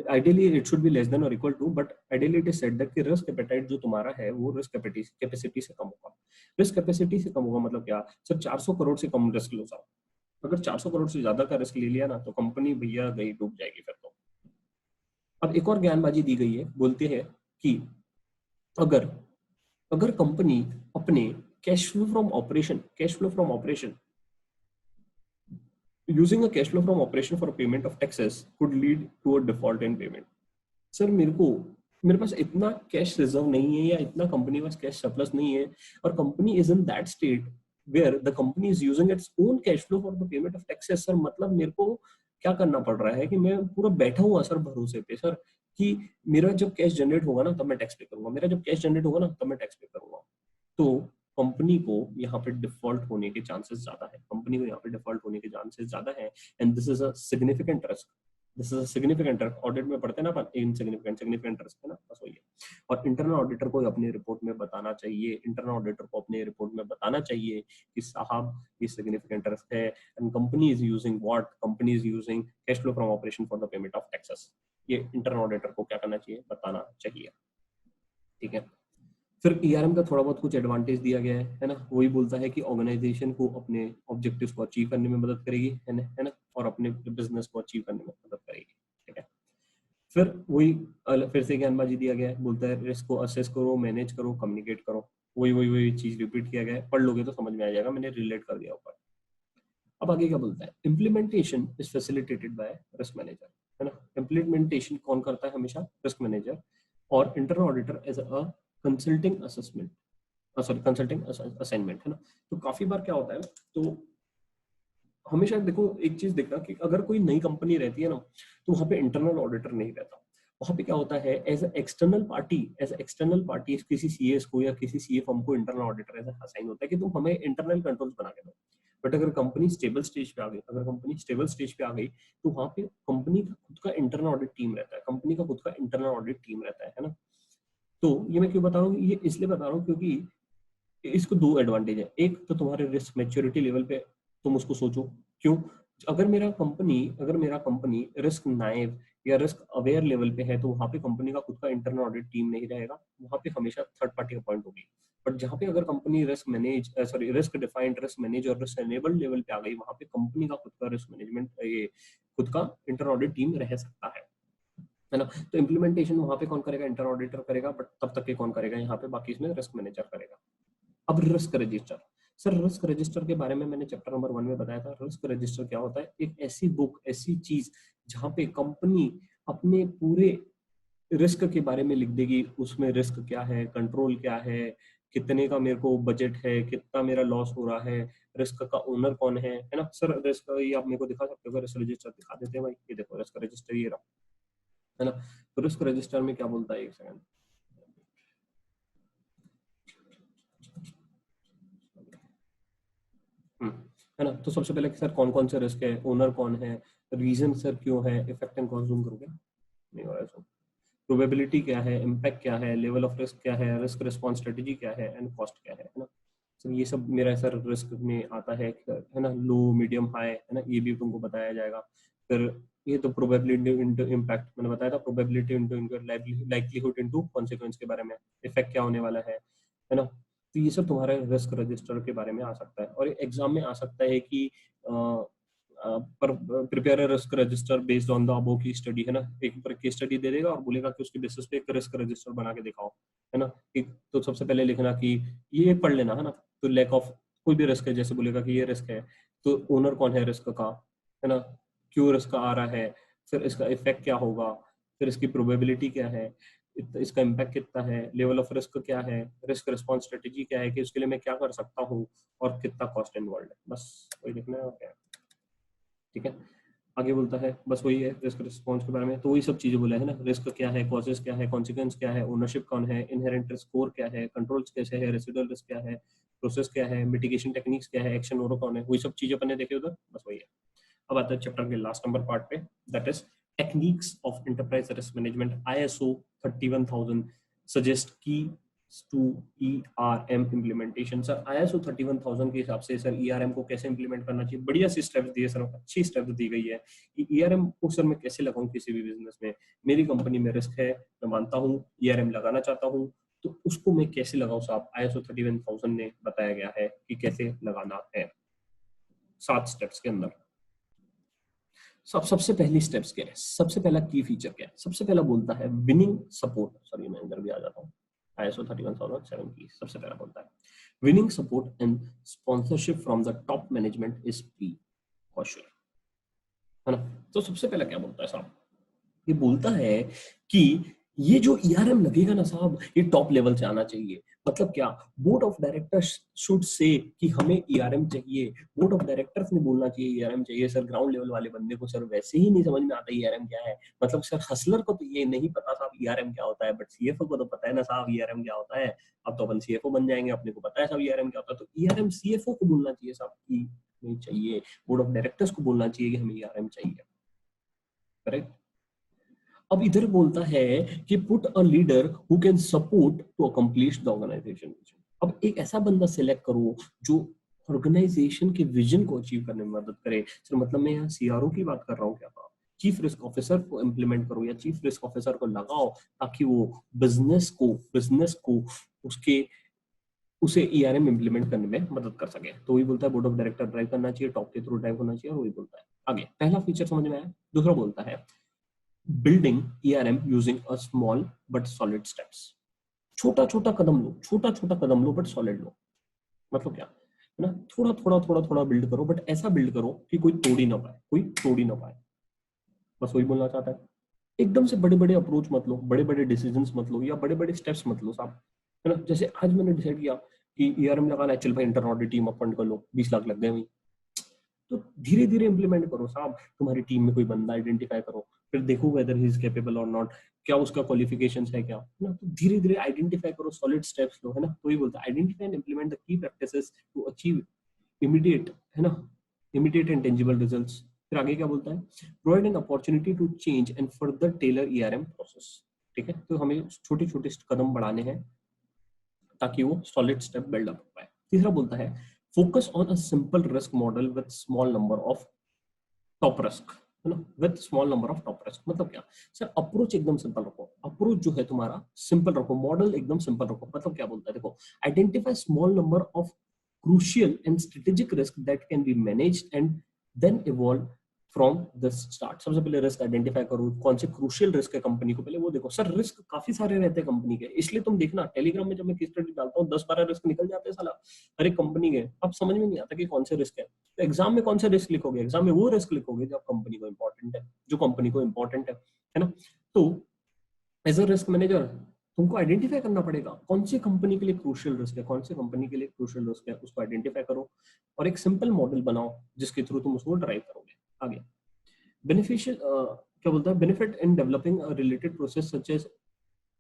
ideally it should be less than or equal to, but ideally it is said that कि risk appetite जो तुम्हारा है वो risk capacity से कम होगा। risk capacity से कम होगा मतलब क्या? सर 400 करोड़ से कम रिस्क लो साहब। अगर 400 करोड़ से ज्यादा का रिस्क ले लिया ना तो कंपनी भैया गई, डूब जाएगी फिर तो। अब एक और ज्ञानबाजी दी गई है, बोलते हैं कि अगर अगर कंपनी अपने cash flow from operation using a cash flow from operation for payment of taxes could lead to a default in payment। Sir मेरे पास इतना कैश रिजर्व नहीं है या इतना कंपनी के पास कैश सरप्लस नहीं है और company is in that state where the company is using its own cash flow for the payment of taxes. Sir मतलब मेरे को क्या करना पड़ रहा है कि मैं पूरा बैठा हुआ सर भरोसे पे सर कि मेरा जब कैश जनरेट होगा ना तब मैं टैक्स पे करूंगा, मेरा जब कैश जनरेट होगा ना तब मैं टैक्स पे करूंगा। तो कंपनी को यहाँ पे डिफॉल्ट होने के चांसेस ज्यादा है, कंपनी को यहाँ पे डिफॉल्ट होने के चांसेस ज्यादा है and this is a significant risk. This is a significant risk. Audit में पढ़ते हैं ना अपन इनसिग्निफिकेंट सिग्निफिकेंट रिस्क, है ना, बस वही है। और इंटरनल ऑडिटर को अपनी रिपोर्ट में बताना चाहिए, इंटरनल ऑडिटर को अपनी रिपोर्ट में बताना चाहिए कि साहब ये सिग्निफिकेंट रिस्क है and company is using what, company is using cash flow from operation for the payment of taxes. ये इंटरनल ऑडिटर को क्या करना चाहिए? बताना चाहिए, ठीक है। फिर ईआरएम का थोड़ा बहुत कुछ एडवांटेज दिया गया है ना, वही बोलता है कि ऑर्गेनाइजेशन को अपने ऑब्जेक्टिव्स को अचीव करने में मदद करेगी, है ना, और अपने बिजनेस को अचीव करने में मदद करेगी, ठीक है। फिर वही फिर से ज्ञानबाजी दिया गया है, बोलता है रिस्क को असेस करो, मैनेज करो, कम्युनिकेट करो। वही चीज रिपीट किया गया है, पढ़ लोगे तो समझ में आ जाएगा, मैंने रिलेट कर दिया ऊपर। अब आगे क्या बोलता है? Implementation is facilitated by risk manager, है ना। इम्प्लीमेंटेशन कौन करता है? हमेशा रिस्क मैनेजर और internal auditor as a consulting assessment, sorry consulting assignment, है ना। तो काफी बार क्या होता है, तो हमेशा देखो एक चीज देखना कि अगर कोई नई कंपनी रहती है ना तो वहां पे इंटरनल ऑडिटर नहीं रहता। वहां पे क्या होता है, एज एक्सटर्नल पार्टी किसी सीएस को या किसी सीए फर्म को इंटरनल ऑडिटर ऐसा असाइन होता है कि तुम हमें इंटरनल कंट्रोल्स बना के दो। बट अगर कंपनी स्टेबल स्टेज पे आ गई, तो वहां पे कंपनी का खुद का इंटरनल ऑडिट टीम रहता है, कंपनी का खुद का इंटरनल ऑडिट टीम रहता है ना। तो ये मैं क्यों बता रहा हूँ? ये इसलिए बता रहा हूँ क्योंकि इसको दो एडवांटेज है। एक तो तुम्हारे रिस्क मैच्योरिटी लेवल पे तुम उसको सोचो, क्यों? अगर मेरा कंपनी रिस्क नाइव या रिस्क अवेयर लेवल पे है तो वहां पे कंपनी का खुद का इंटरनल ऑडिट टीम नहीं रहेगा, वहां पे हमेशा थर्ड पार्टी अपॉइंट होगी। बट जहाँ पे अगर company risk defined, risk manage और रिस्क एनेबल्ड लेवल पे आ गई, वहां पे कंपनी का खुद का रिस्क मैनेजमेंट, ये खुद का इंटरनल ऑडिट टीम रह सकता है ना। तो इम्प्लीमेंटेशन वहां पे कौन करेगा? इंटरनल ऑडिटर करेगा, बट तब तक के कौन करेगा? यहाँ पे बाकी इसमें रिस्क मैनेजर करेगा। अब risk register, sir risk register के बारे में मैंने चैप्टर नंबर 1 में बताया था। रिस्क रजिस्टर क्या होता है? एक ऐसी बुक, ऐसी चीज जहां पे कंपनी अपने पूरे रिस्क के बारे में लिख देगी, उसमें रिस्क क्या है, कंट्रोल क्या है, कितने का मेरे को बजट है, कितना मेरा लॉस हो रहा है, रिस्क का ओनर कौन है ना। सर रिस्क ये आप मेरे को दिखा सकते हो? रिस्क रजिस्टर दिखा देते हैं भाई, ये देखो रिस्क रजिस्टर ये रहा, है ना। तो रिस्क रजिस्टर में क्या बोलता है, एक सेकंड, है ना। तो सबसे पहले सर कौन कौन से रिस्क है, ओनर कौन है, रीजन सर क्यों है, इफेक्ट एंड कॉस्ट, जूम करोगे नहीं हो रहा है सर, प्रोबेबिलिटी क्या है, इम्पैक्ट क्या है, लेवल ऑफ रिस्क क्या है, रिस्क रिस्पॉन्स स्ट्रेटेजी क्या है एंड कॉस्ट क्या है ना। सर ये सब मेरा सर रिस्क में आता है ना, लो मीडियम हाई, है ना, ये भी तुमको बताया जाएगा। फिर ये तो प्रोबेबिलिटी इनटू इम्पैक्ट मैंने बताया था, probability into likelihood into consequence के बारे में, इफेक्ट क्या होने वाला है ना। तो ये सब तुम्हारे रिस्क रजिस्टर के बारे में आ सकता है। और एग्जाम में आ सकता है कि पर prepare risk register based on the above की स्टडी, है ना। एक ऊपर केस स्टडी दे देगा और बोलेगा कि उसके बेसिस पे एक रिस्क रजिस्टर बना के दिखाओ, है ना। तो सबसे पहले लिखना कि ये पढ़ लेना, है ना। तो लैक ऑफ कोई भी रिस्क है, जैसे बोलेगा कि ये रिस्क है तो ओनर कौन है रिस्क का, है ना, क्यों रिस्क आ रहा है, फिर इसका इफेक्ट क्या होगा, फिर इसकी प्रोबेबिलिटी क्या है, इसका इम्पैक्ट कितना है, लेवल ऑफ रिस्क क्या है, रिस्क रिस्पॉन्स स्ट्रेटेजी क्या है कि उसके लिए मैं क्या कर सकता हूँ, और कितना कॉस्ट इन्वॉल्व है, बस वही लिखना है और क्या है। ठीक है, आगे बोलता है बस वही है रिस्क रिस्पॉन्स के बारे में। तो वही सब चीजें बोला है ना, रिस्क क्या है, कॉजेस क्या है, कॉन्सिक्वेंस क्या है, ओनरशिप कौन है, इनहेरेंट रिस्क स्कोर क्या है, कंट्रोल्स कैसे है, रेसिडुअल रिस्क क्या है, प्रोसेस क्या है, मिटिगेशन टेक्निक्स क्या है, एक्शन ओरो कौन है, वही सब चीजें अपन ने देखे उधर, बस वही है। अब आता है चैप्टर के लास्ट नंबर पार्ट पे, that is techniques of enterprise risk management. ISO 31000 suggest की to ERM implementation. Sir ISO 31000 के हिसाब से सर ERM को कैसे इंप्लीमेंट करना चाहिए, बढ़िया सी स्टेप्स दिए सर, अच्छी स्टेप्स दी गई है कि ERM को सर मैं कैसे लगाऊं किसी भी बिजनेस में, मेरी कंपनी में रिस्क है, मैं मानता हूं, ERM लगाना चाहता हूं, तो उसको मैं कैसे लगाऊं साहब, ISO 31000 ने बताया गया है कि कैसे लगाना है 7 स्टेप्स के अंदर। सबसे पहली स्टेप्स क्या है, सबसे पहला की फीचर क्या है, सबसे पहला बोलता है विनिंग सपोर्ट। सॉरी मैं इधर भी आ जाता हूँ, ISO 31007 की सबसे पहला बोलता है winning support and sponsorship from the top management is precaution, है ना। तो सबसे पहला क्या बोलता है साहब, ये बोलता है कि ये जो ERM लगेगा ना साहब, ये टॉप लेवल से आना चाहिए। मतलब क्या, board of directors should say कि हमें ERM चाहिए, बोर्ड ऑफ डायरेक्टर्स ने बोलना चाहिए ERM चाहिए। सर ग्राउंड लेवल वाले बंदे को सर वैसे ही नहीं समझ में आता ERM क्या है, मतलब सर हसलर को तो ये नहीं पता साहब ERM क्या होता है, बट CFO को तो पता है ना साहब ERM क्या होता है। अब तो अपन CFO बन जाएंगे, अपने को पता है साहब ERM क्या होता है। तो ERM CFO को बोलना चाहिए साहब कि नहीं चाहिए, बोर्ड ऑफ डायरेक्टर्स को बोलना चाहिए कि हमें ERM चाहिए, करेक्ट। अब इधर बोलता है कि put a leader who can support to accomplish the organization. अब एक ऐसा बंदा सिलेक्ट करो जो ऑर्गेनाइजेशन के विजन को अचीव करने में मदद करे। सर मतलब मैं यहाँ CRO की बात कर रहा हूँ क्या, चीफ रिस्क ऑफिसर को इम्प्लीमेंट करो या चीफ रिस्क ऑफिसर को लगाओ ताकि वो बिजनेस को उसके उसे ERM इम्प्लीमेंट करने में मदद कर सके। तो वही बोलता है बोर्ड ऑफ डायरेक्टर ड्राइव करना चाहिए, टॉप के थ्रू ड्राइव होना चाहिए, और वही बोलता है आगे। पहला फीचर समझ में आया। दूसरा बोलता है building ERM using a small but solid steps। छोटा छोटा कदम लो बट सॉलिड लो। मतलब क्या है ना, थोड़ा बिल्ड करो, बट ऐसा बिल्ड करो कि कोई तोड़ ही ना पाए, बस वही बोलना चाहता है। एकदम से बड़े बड़े अप्रोच मत लो, बड़े बड़े डिसीजंस मत लो, या बड़े बड़े स्टेप्स मत लो साहब, है ना। जैसे आज मैंने डिसाइड किया कि ERM लगाना है, चल भाई इंटरनल ऑडिट टीम अपॉइंट कर लो, 20 लाख लग गए वही। तो धीरे धीरे इंप्लीमेंट करो साहब, तुम्हारी टीम में कोई बंदा आइडेंटिफाई करो, फिर देखो वेदर ही इज कैपेबल और नॉट, क्या उसका क्वालिफिकेशंस है क्या, है ना। तो धीरे धीरे आइडेंटिफाई करो, सॉलिड स्टेप्स लो, है ना। तो ही बोलता है identify and implement the key practices to achieve immediate, है ना, इमीडिएट एंड टेंजिबल रिजल्ट्स। फिर आगे क्या बोलता है, provide an opportunity to change and further tailor ERM process. ठीक है, तो हमें छोटे छोटे कदम बढ़ाने हैं ताकि वो सॉलिड स्टेप बिल्ड अप हो पाए। तीसरा बोलता है focus on a simple risk model with small number of top risk, है ना, with small number of top risk. मतलब क्या सर, अप्रोच एकदम सिंपल रखो, अप्रोच जो है तुम्हारा सिंपल रखो, मॉडल एकदम सिंपल रखो। मतलब क्या बोलता है देखो, identify small number of crucial and strategic risk that can be managed and then evolve from the start. सबसे पहले रिस्क आइडेंटिफाई करो, कौन से क्रूशियल रिस्क है कंपनी को, पहले वो देखो। सर रिस्क काफी सारे रहते हैं कंपनी के, इसलिए तुम देखना टेलीग्राम में जब मैं केस स्टडी डालता हूँ 10-12 रिस्क निकल जाते हैं साला हर एक कंपनी के। अब समझ में नहीं आता कि कौन से रिस्क है, तो एग्जाम में कौन से रिस्क लिखोगे, एग्जाम में वो रिस्क लिखोगे जो कंपनी को इंपॉर्टेंट है, जो कंपनी को इंपॉर्टेंट है ना। तो एज अ रिस्क मैनेजर तुमको आइडेंटिफाई करना पड़ेगा कौन सी कंपनी के लिए क्रूशियल रिस्क है, कौन सी कंपनी के लिए क्रूशियल रिस्क है, उसको आइडेंटिफाई करो और एक सिंपल मॉडल बनाओ जिसके थ्रू तुम उसको ड्राइव करोगे आगे। बेनिफिशियल क्या बोलता है, benefit in developing related process such as,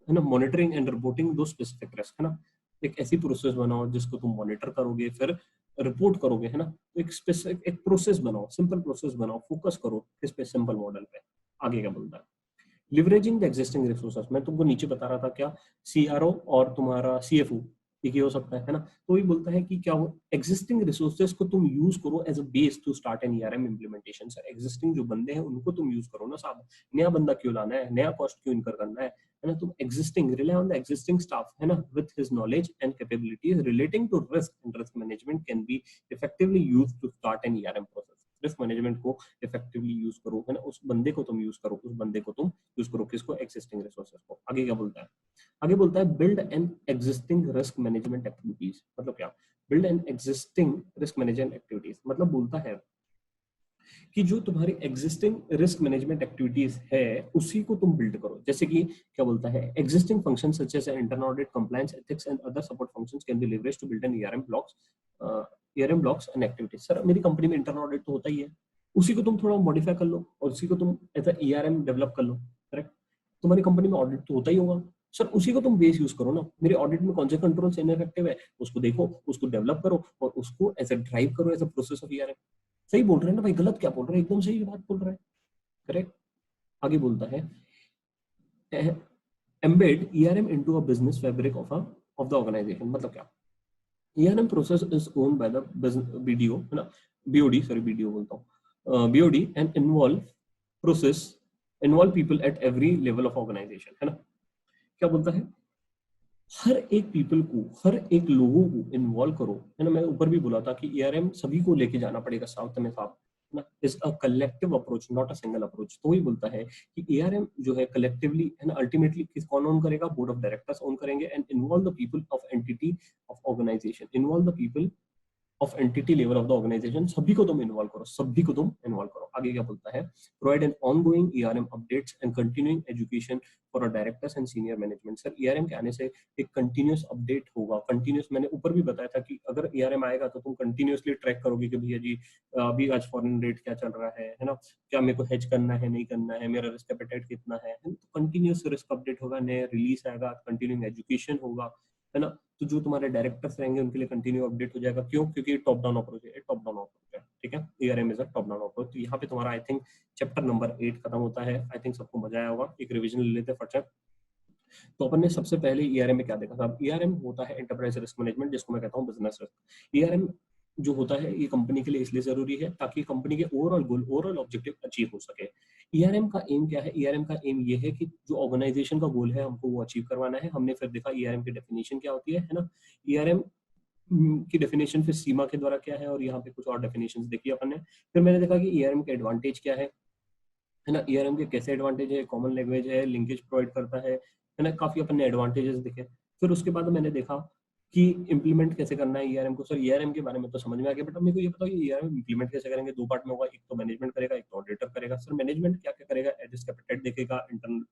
है ना, monitoring and reporting to specific risk, है ना। एक ऐसी प्रोसेस बनाओ जिसको तुम मॉनिटर करोगे फिर रिपोर्ट करोगे, है ना। तो एक स्पेसिफिक एक प्रोसेस बनाओ, सिंपल प्रोसेस बनाओ, फोकस करो किस पे, सिंपल मॉडल पे। आगे क्या बोलता है, लिवरेजिंग द एग्जिस्टिंग रिसोर्सेस। मैं तुमको नीचे बता रहा था क्या, CRO और तुम्हारा CFO एक ये हो सकता है ना। तो ये बोलता है कि क्या वो एग्जिस्टिंग रिसोर्सेज को तुम यूज करो as a base to start an ERM implementation. Sir existing जो बंदे हैं उनको तुम यूज करो ना साहब, नया बंदा क्यों लाना है, नया कॉस्ट क्यों इनकर करना है ना। तुम existing rely on the existing staff है ना with his knowledge and capabilities relating to risk and risk management can be effectively use to start an ERM process. Risk management को इफेक्टिवली यूज करो है ना, उस बंदे को तुम यूज करो, उस बंदे को तुम यूज करो, किसको, एग्जिस्टिंग रिसोर्सेज को। आगे क्या बोलता है, आगे बोलता है build an existing risk management activities. मतलब क्या, build an existing risk management activities मतलब बोलता है कि जो तुम्हारी एग्जिस्टिंग रिस्क मैनेजमेंट एक्टिविटीज है उसी को तुम बिल्ड करो। जैसे कि क्या बोलता है, existing functions such as internal audit, compliance, ethics and other support functions can be leveraged to build an ERM blocks and activities. Sir मेरी कंपनी में इंटरनल ऑडिट तो होता ही है, उसी को तुम थोड़ा मॉडिफाई कर लो और उसी को तुम एज अ ईआरएम डेवलप कर लो। करेक्ट, तुम्हारी कंपनी में ऑडिट तो होता ही होगा, सर उसी को तुम बेस यूज करो ना। मेरे ऑडिट में कौन से कंट्रोल्स इनफेक्टिव है उसको देखो, उसको डेवलप करो और उसको एज अ ड्राइव करो as a process of ERM. सही बोल रहे हैं ना भाई, गलत क्या बोल रहे हैं, एकदम सही बात बोल रहे हैं। करेक्ट। आगे बोलता है embed ERM into a business fabric of the organization. मतलब क्या, ERM process is owned by the BDO है ना, बीओडी, सॉरी बीडीओ बोलता हूँ, BOD and process involve people at every level of organization है ना। क्या बोलता है, हर एक पीपल को, हर एक लोगों को इन्वॉल्व करो है ना। मैं ऊपर भी बोला था कि ईआरएम सभी को लेके जाना पड़ेगा साथ में साथ ना, is a collective approach not a single approach. तो ही बोलता है कि ईआरएम जो है कलेक्टिवली है ना, अल्टीमेटली किस कौन ओन करेगा, बोर्ड ऑफ डायरेक्टर्स ओन करेंगे and involve the people of entity of organization, involve the people of entity level of the organization, सभी को तुम इन्वॉल्व करो, सभी को तुम इन्वॉल्व करो। आगे क्या बोलता है, provide an ongoing ERM updates and continuing education for directors and senior management. Sir ERM के आने से एक कंटिन्यूस अपडेट होगा, कंटिन्यूस, मैंने ऊपर भी बताया था कि अगर ईआरएम आएगा तो तुम कंटिन्यूसली ट्रैक करोगे कि भैया जी अभी आज फॉरेन रेट क्या चल रहा है ना, क्या मेरे को हेज करना है नहीं करना है, मेरा रिस्क एपेटाइट कितना है, तो कंटिन्यूस रिस्क अपडेट होगा, नया रिलीज आएगा, कंटिन्यूइंग एजुकेशन होगा है ना। तो जो तुम्हारे डायरेक्टर्स रहेंगे उनके लिए कंटिन्यू अपडेट हो जाएगा। क्यों, क्योंकि टॉप डाउन अप्रोच है, टॉप डाउन अप्रोच है, ठीक है। ERM is a top down approach. तो यहाँ पे तुम्हारा आई थिंक चैप्टर नंबर 8 खत्म होता है। आई थिंक सबको मजा आया होगा। एक रिवीजन ले लेते हैं फटाफट। तो अपन ने सबसे पहले ईआरएम में क्या देखा था, ईआरएम होता है एंटरप्राइज रिस्क मैनेजमेंट, जिसको मैं कहता हूँ बिजनेस रिस्क। ईआरएम जो होता है ये कंपनी के लिए इसलिए जरूरी है ताकि कंपनी के ओवरऑल गोल, ओवरऑल ऑब्जेक्टिव अचीव हो सके। ईआरएम का एम क्या है, ईआरएम का एम ये है कि जो ऑर्गेनाइजेशन का गोल है हमको वो अचीव करवाना है। हमने फिर देखा ईआरएम की डेफिनेशन क्या होती है ना, ईआरएम की डेफिनेशन फिर सीमा के द्वारा क्या है, और यहाँ पे कुछ और डेफिनेशंस देखी अपन ने। फिर मैंने देखा कि ईआरएम के एडवांटेज क्या है ना, ईआरएम के कैसे एडवांटेज है, कॉमन लैंग्वेज है, लिंकेज प्रोवाइड करता है ना, काफी अपन ने एडवांटेजेस देखे। फिर उसके बाद मैंने देखा कि इंप्लीमेंट कैसे करना है ईआरएम को। सर ईआरएम के बारे में तो समझ में आ गया, बट अब मेरे को ये बताओ कि ईआरएम इंप्लीमेंट कैसे करेंगे। दो पार्ट में होगा, एक तो मैनेजमेंट करेगा, एक तो ऑडिटर करेगा। सर मैनेजमेंट क्या क्या करेगा, एडिस कैपिटल देखेगा, इंटरनल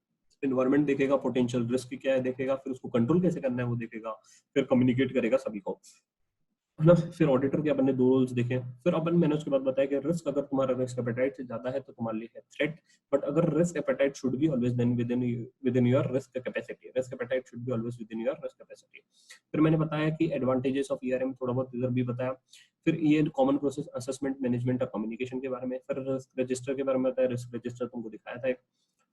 इन्वायरमेंट देखेगा, पोटेंशियल रिस्क क्या है देखेगा, फिर उसको कंट्रोल कैसे करना है वो देखेगा, फिर कम्युनिकेट करेगा सभी को है ना। फिर ऑडिटर के अपन ने दो रोल्स देखे। फिर अपन मैंने उसके बाद बताया कि रिस्क, अगर तुम्हारा रिस्क एपेटाइट से ज्यादा है तो तुम्हारे लिए है थ्रेट, बट अगर risk appetite should be always then within your risk capacity, risk appetite should be always within your risk capacity. फिर मैंने बताया कि एडवांटेजेस ऑफ ईआरएम थोड़ा बहुत इधर भी बताया। फिर ये कॉमन प्रोसेस असेसमेंट, मैनेजमेंट और कम्युनिकेशन के बारे में। फिर रिस्क रजिस्टर के बारे में बताया, रिस्क रजिस्टर तुमको दिखाया था।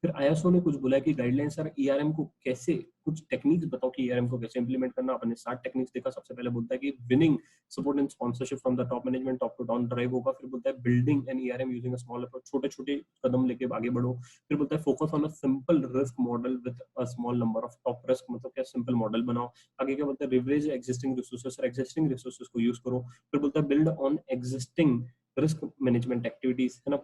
फिर आईएसओ ने कुछ बोला कि गाइडलाइन, सर ईआरएम को कैसे, कुछ टेक्निक्स बताओ कि ईआरएम को कैसे इंप्लीमेंट करना। अपन ने 7 टेक्निक्स देखा। सबसे पहले बोलता है कि winning support and sponsorship from the top management, top to down drive होगा। फिर बोलता है building an ERM using a small approach, छोटे छोटे कदम लेके आगे बढ़ो। फिर बोलता है focus on a simple risk model with a small number of top risk, मतलब क्या सिंपल मॉडल बनाओ। आगे क्या बोलता है, leverage existing resources, existing resources को यूज करो। फिर बोलता है build on existing risk management activities है ना,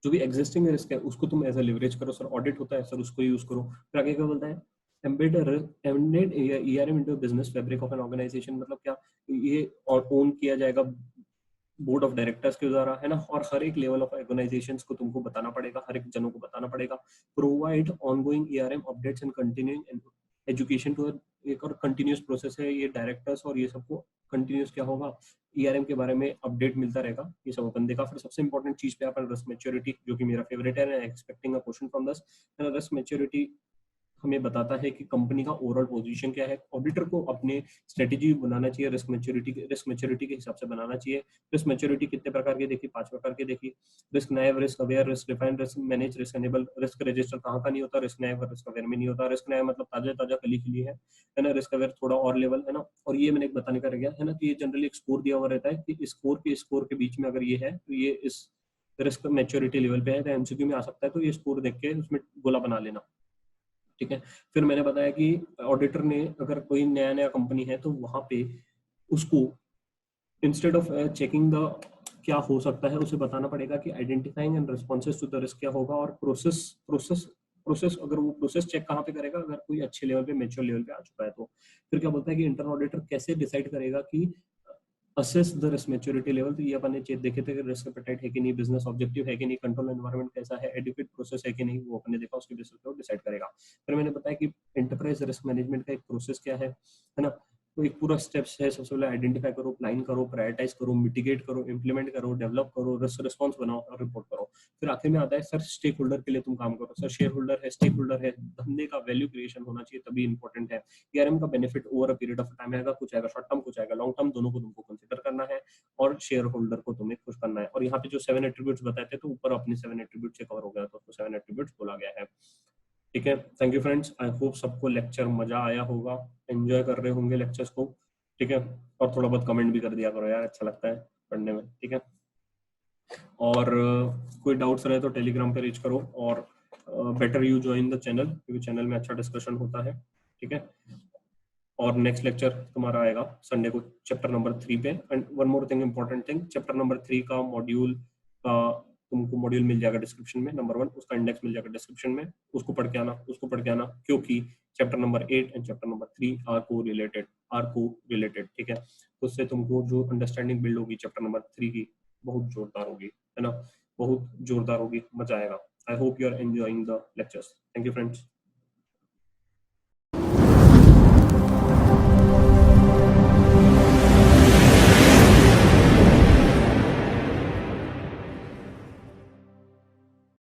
जो भी एग्जिस्टिंग रिस्क है उसको तुम एज अ लिवरेज करो। सर ऑडिट होता है सर, उसको यूज करो। फिर आगे क्या बोलता है, embed ERM into business fabric of an organization, मतलब क्या, ये और ओन किया जाएगा बोर्ड ऑफ डायरेक्टर्स के द्वारा है ना, और हर एक लेवल ऑफ ऑर्गेनाइजेशंस को तुमको बताना पड़ेगा, हर एक जनों को बताना पड़ेगा। Provide ongoing ERM updates and continuing education to, एक और कंटिन्यूस प्रोसेस है ये, डायरेक्टर्स और ये सबको कंटिन्यूस क्या होगा, ईआरएम के बारे में अपडेट मिलता रहेगा। ये सब अपन देखा। फिर सबसे इंपॉर्टेंट चीज पे अपन रिस्क मैच्योरिटी, जो कि मेरा फेवरेट है, एक्सपेक्टिंग अ क्वेश्चन फ्रॉम दस, रिस्क मैच्योरिटी हमें बताता है कि कंपनी का ओवरऑल पोजीशन क्या है। ऑडिटर को अपने स्ट्रेटेजी बनाना चाहिए, रिस्क मैच्योरिटी के हिसाब से बनाना चाहिए। रिस्क मैच्योरिटी कितने प्रकार की देखी? 5 प्रकार की देखी। Risk naive, risk aware, risk defined, risk manage, risk enable. Risk register कहाँ का नहीं होता? रिस्क नाइव और रिस्क अवेयर में नहीं होता। रिस्क नाइव मतलब ताजा ताजा खली खिली है ना। रिस्क अवेयर थोड़ा और लेवल है ना। और ये मैंने एक बताने का रह गया है ना कि ये जनरली एक स्कोर दिया हुआ रहता है कि स्कोर के बीच में अगर ये है तो ये इस रिस्क मैच्योरिटी लेवल पे है, तो एमसीक्यू में आ सकता है, तो ये स्कोर देख के उसमें गोला बना लेना। ठीक है। फिर मैंने बताया कि ऑडिटर ने अगर कोई नया नया कंपनी है तो वहां पे उसको इंस्टेड ऑफ चेकिंग द क्या हो सकता है, उसे बताना पड़ेगा कि identifying and responses to the risk क्या होगा, और प्रोसेस अगर वो प्रोसेस चेक कहाँ पे करेगा, अगर कोई अच्छे लेवल पे मेच्योर लेवल पे आ चुका है तो। फिर क्या बोलता है कि इंटरनल ऑडिटर कैसे डिसाइड करेगा कि assess the risk maturity level, तो ये अपन ने चेक देखे थे कि रिस्क एपेटाइट है कि नहीं, बिजनेस ऑब्जेक्टिव है कि नहीं, कंट्रोल एनवायरनमेंट कैसा है, एडुकेट प्रोसेस है कि नहीं, वो अपन ने देखा, उसके बेसिस पे वो डिसाइड करेगा। फिर मैंने बताया कि एंटरप्राइज रिस्क मैनेजमेंट का एक प्रोसेस क्या है ना। तो एक पूरा स्टेप्स है, सबसे पहले आइडेंटिफाई करो, प्लान करो, प्रायोरिटाइज करो, मिटिगेट करो, इंप्लीमेंट करो, डेवलप करो, रिस्क रिस्पॉन्स बनाओ और रिपोर्ट करो। फिर आखिर में आता है सर स्टेक होल्डर के लिए तुम काम करो। सर शेयर होल्डर है, स्टेक होल्डर है, धंधे का वैल्यू क्रिएशन होना चाहिए तभी इंपॉर्टेंट है। ईआरएम का benefit over a period of time आएगा, कुछ आएगा शॉर्ट टर्म, कुछ आएगा लॉन्ग टर्म, दोनों को तुमको कंसिडर करना है और शेयर होल्डर को तुम्हें खुश करना है। और यहाँ पे जो 7 एट्रीब्यूट्स बताए थे तो ऊपर अपने 7 एट्रीब्यूट से कवर हो गया, तो उसको 7 एट्रीब्यूट्स बोला गया है। ठीक है, thank you friends, I hope सबको लेक्चर मजा आया होगा, एंजॉय कर रहे होंगे लेक्चर्स को। ठीक है, और थोड़ा बहुत कमेंट भी कर दिया करो यार, अच्छा लगता है पढ़ने में। ठीक है, और कोई डाउट्स रहे तो टेलीग्राम पे रीच करो, और better you join the channel, क्योंकि चैनल में अच्छा डिस्कशन होता है। ठीक है, और नेक्स्ट लेक्चर तुम्हारा आएगा संडे को चैप्टर नंबर 3 पे। And one more thing, important thing, chapter number 3 का मॉड्यूल तुमको मॉड्यूल मिल जाएगा डिस्क्रिप्शन में, नंबर 1 उसका इंडेक्स मिल जाएगा डिस्क्रिप्शन में, उसको पढ़ के आना, उसको पढ़ के आना, क्योंकि chapter number 8 and chapter number 3 are को रिलेटेड। ठीक है, तो उससे तुमको जो अंडरस्टैंडिंग बिल्ड होगी चैप्टर नंबर 3 की, बहुत जोरदार होगी, है ना, बहुत जोरदार होगी, मजा आएगा। I hope you are enjoying the lectures. Thank you friends.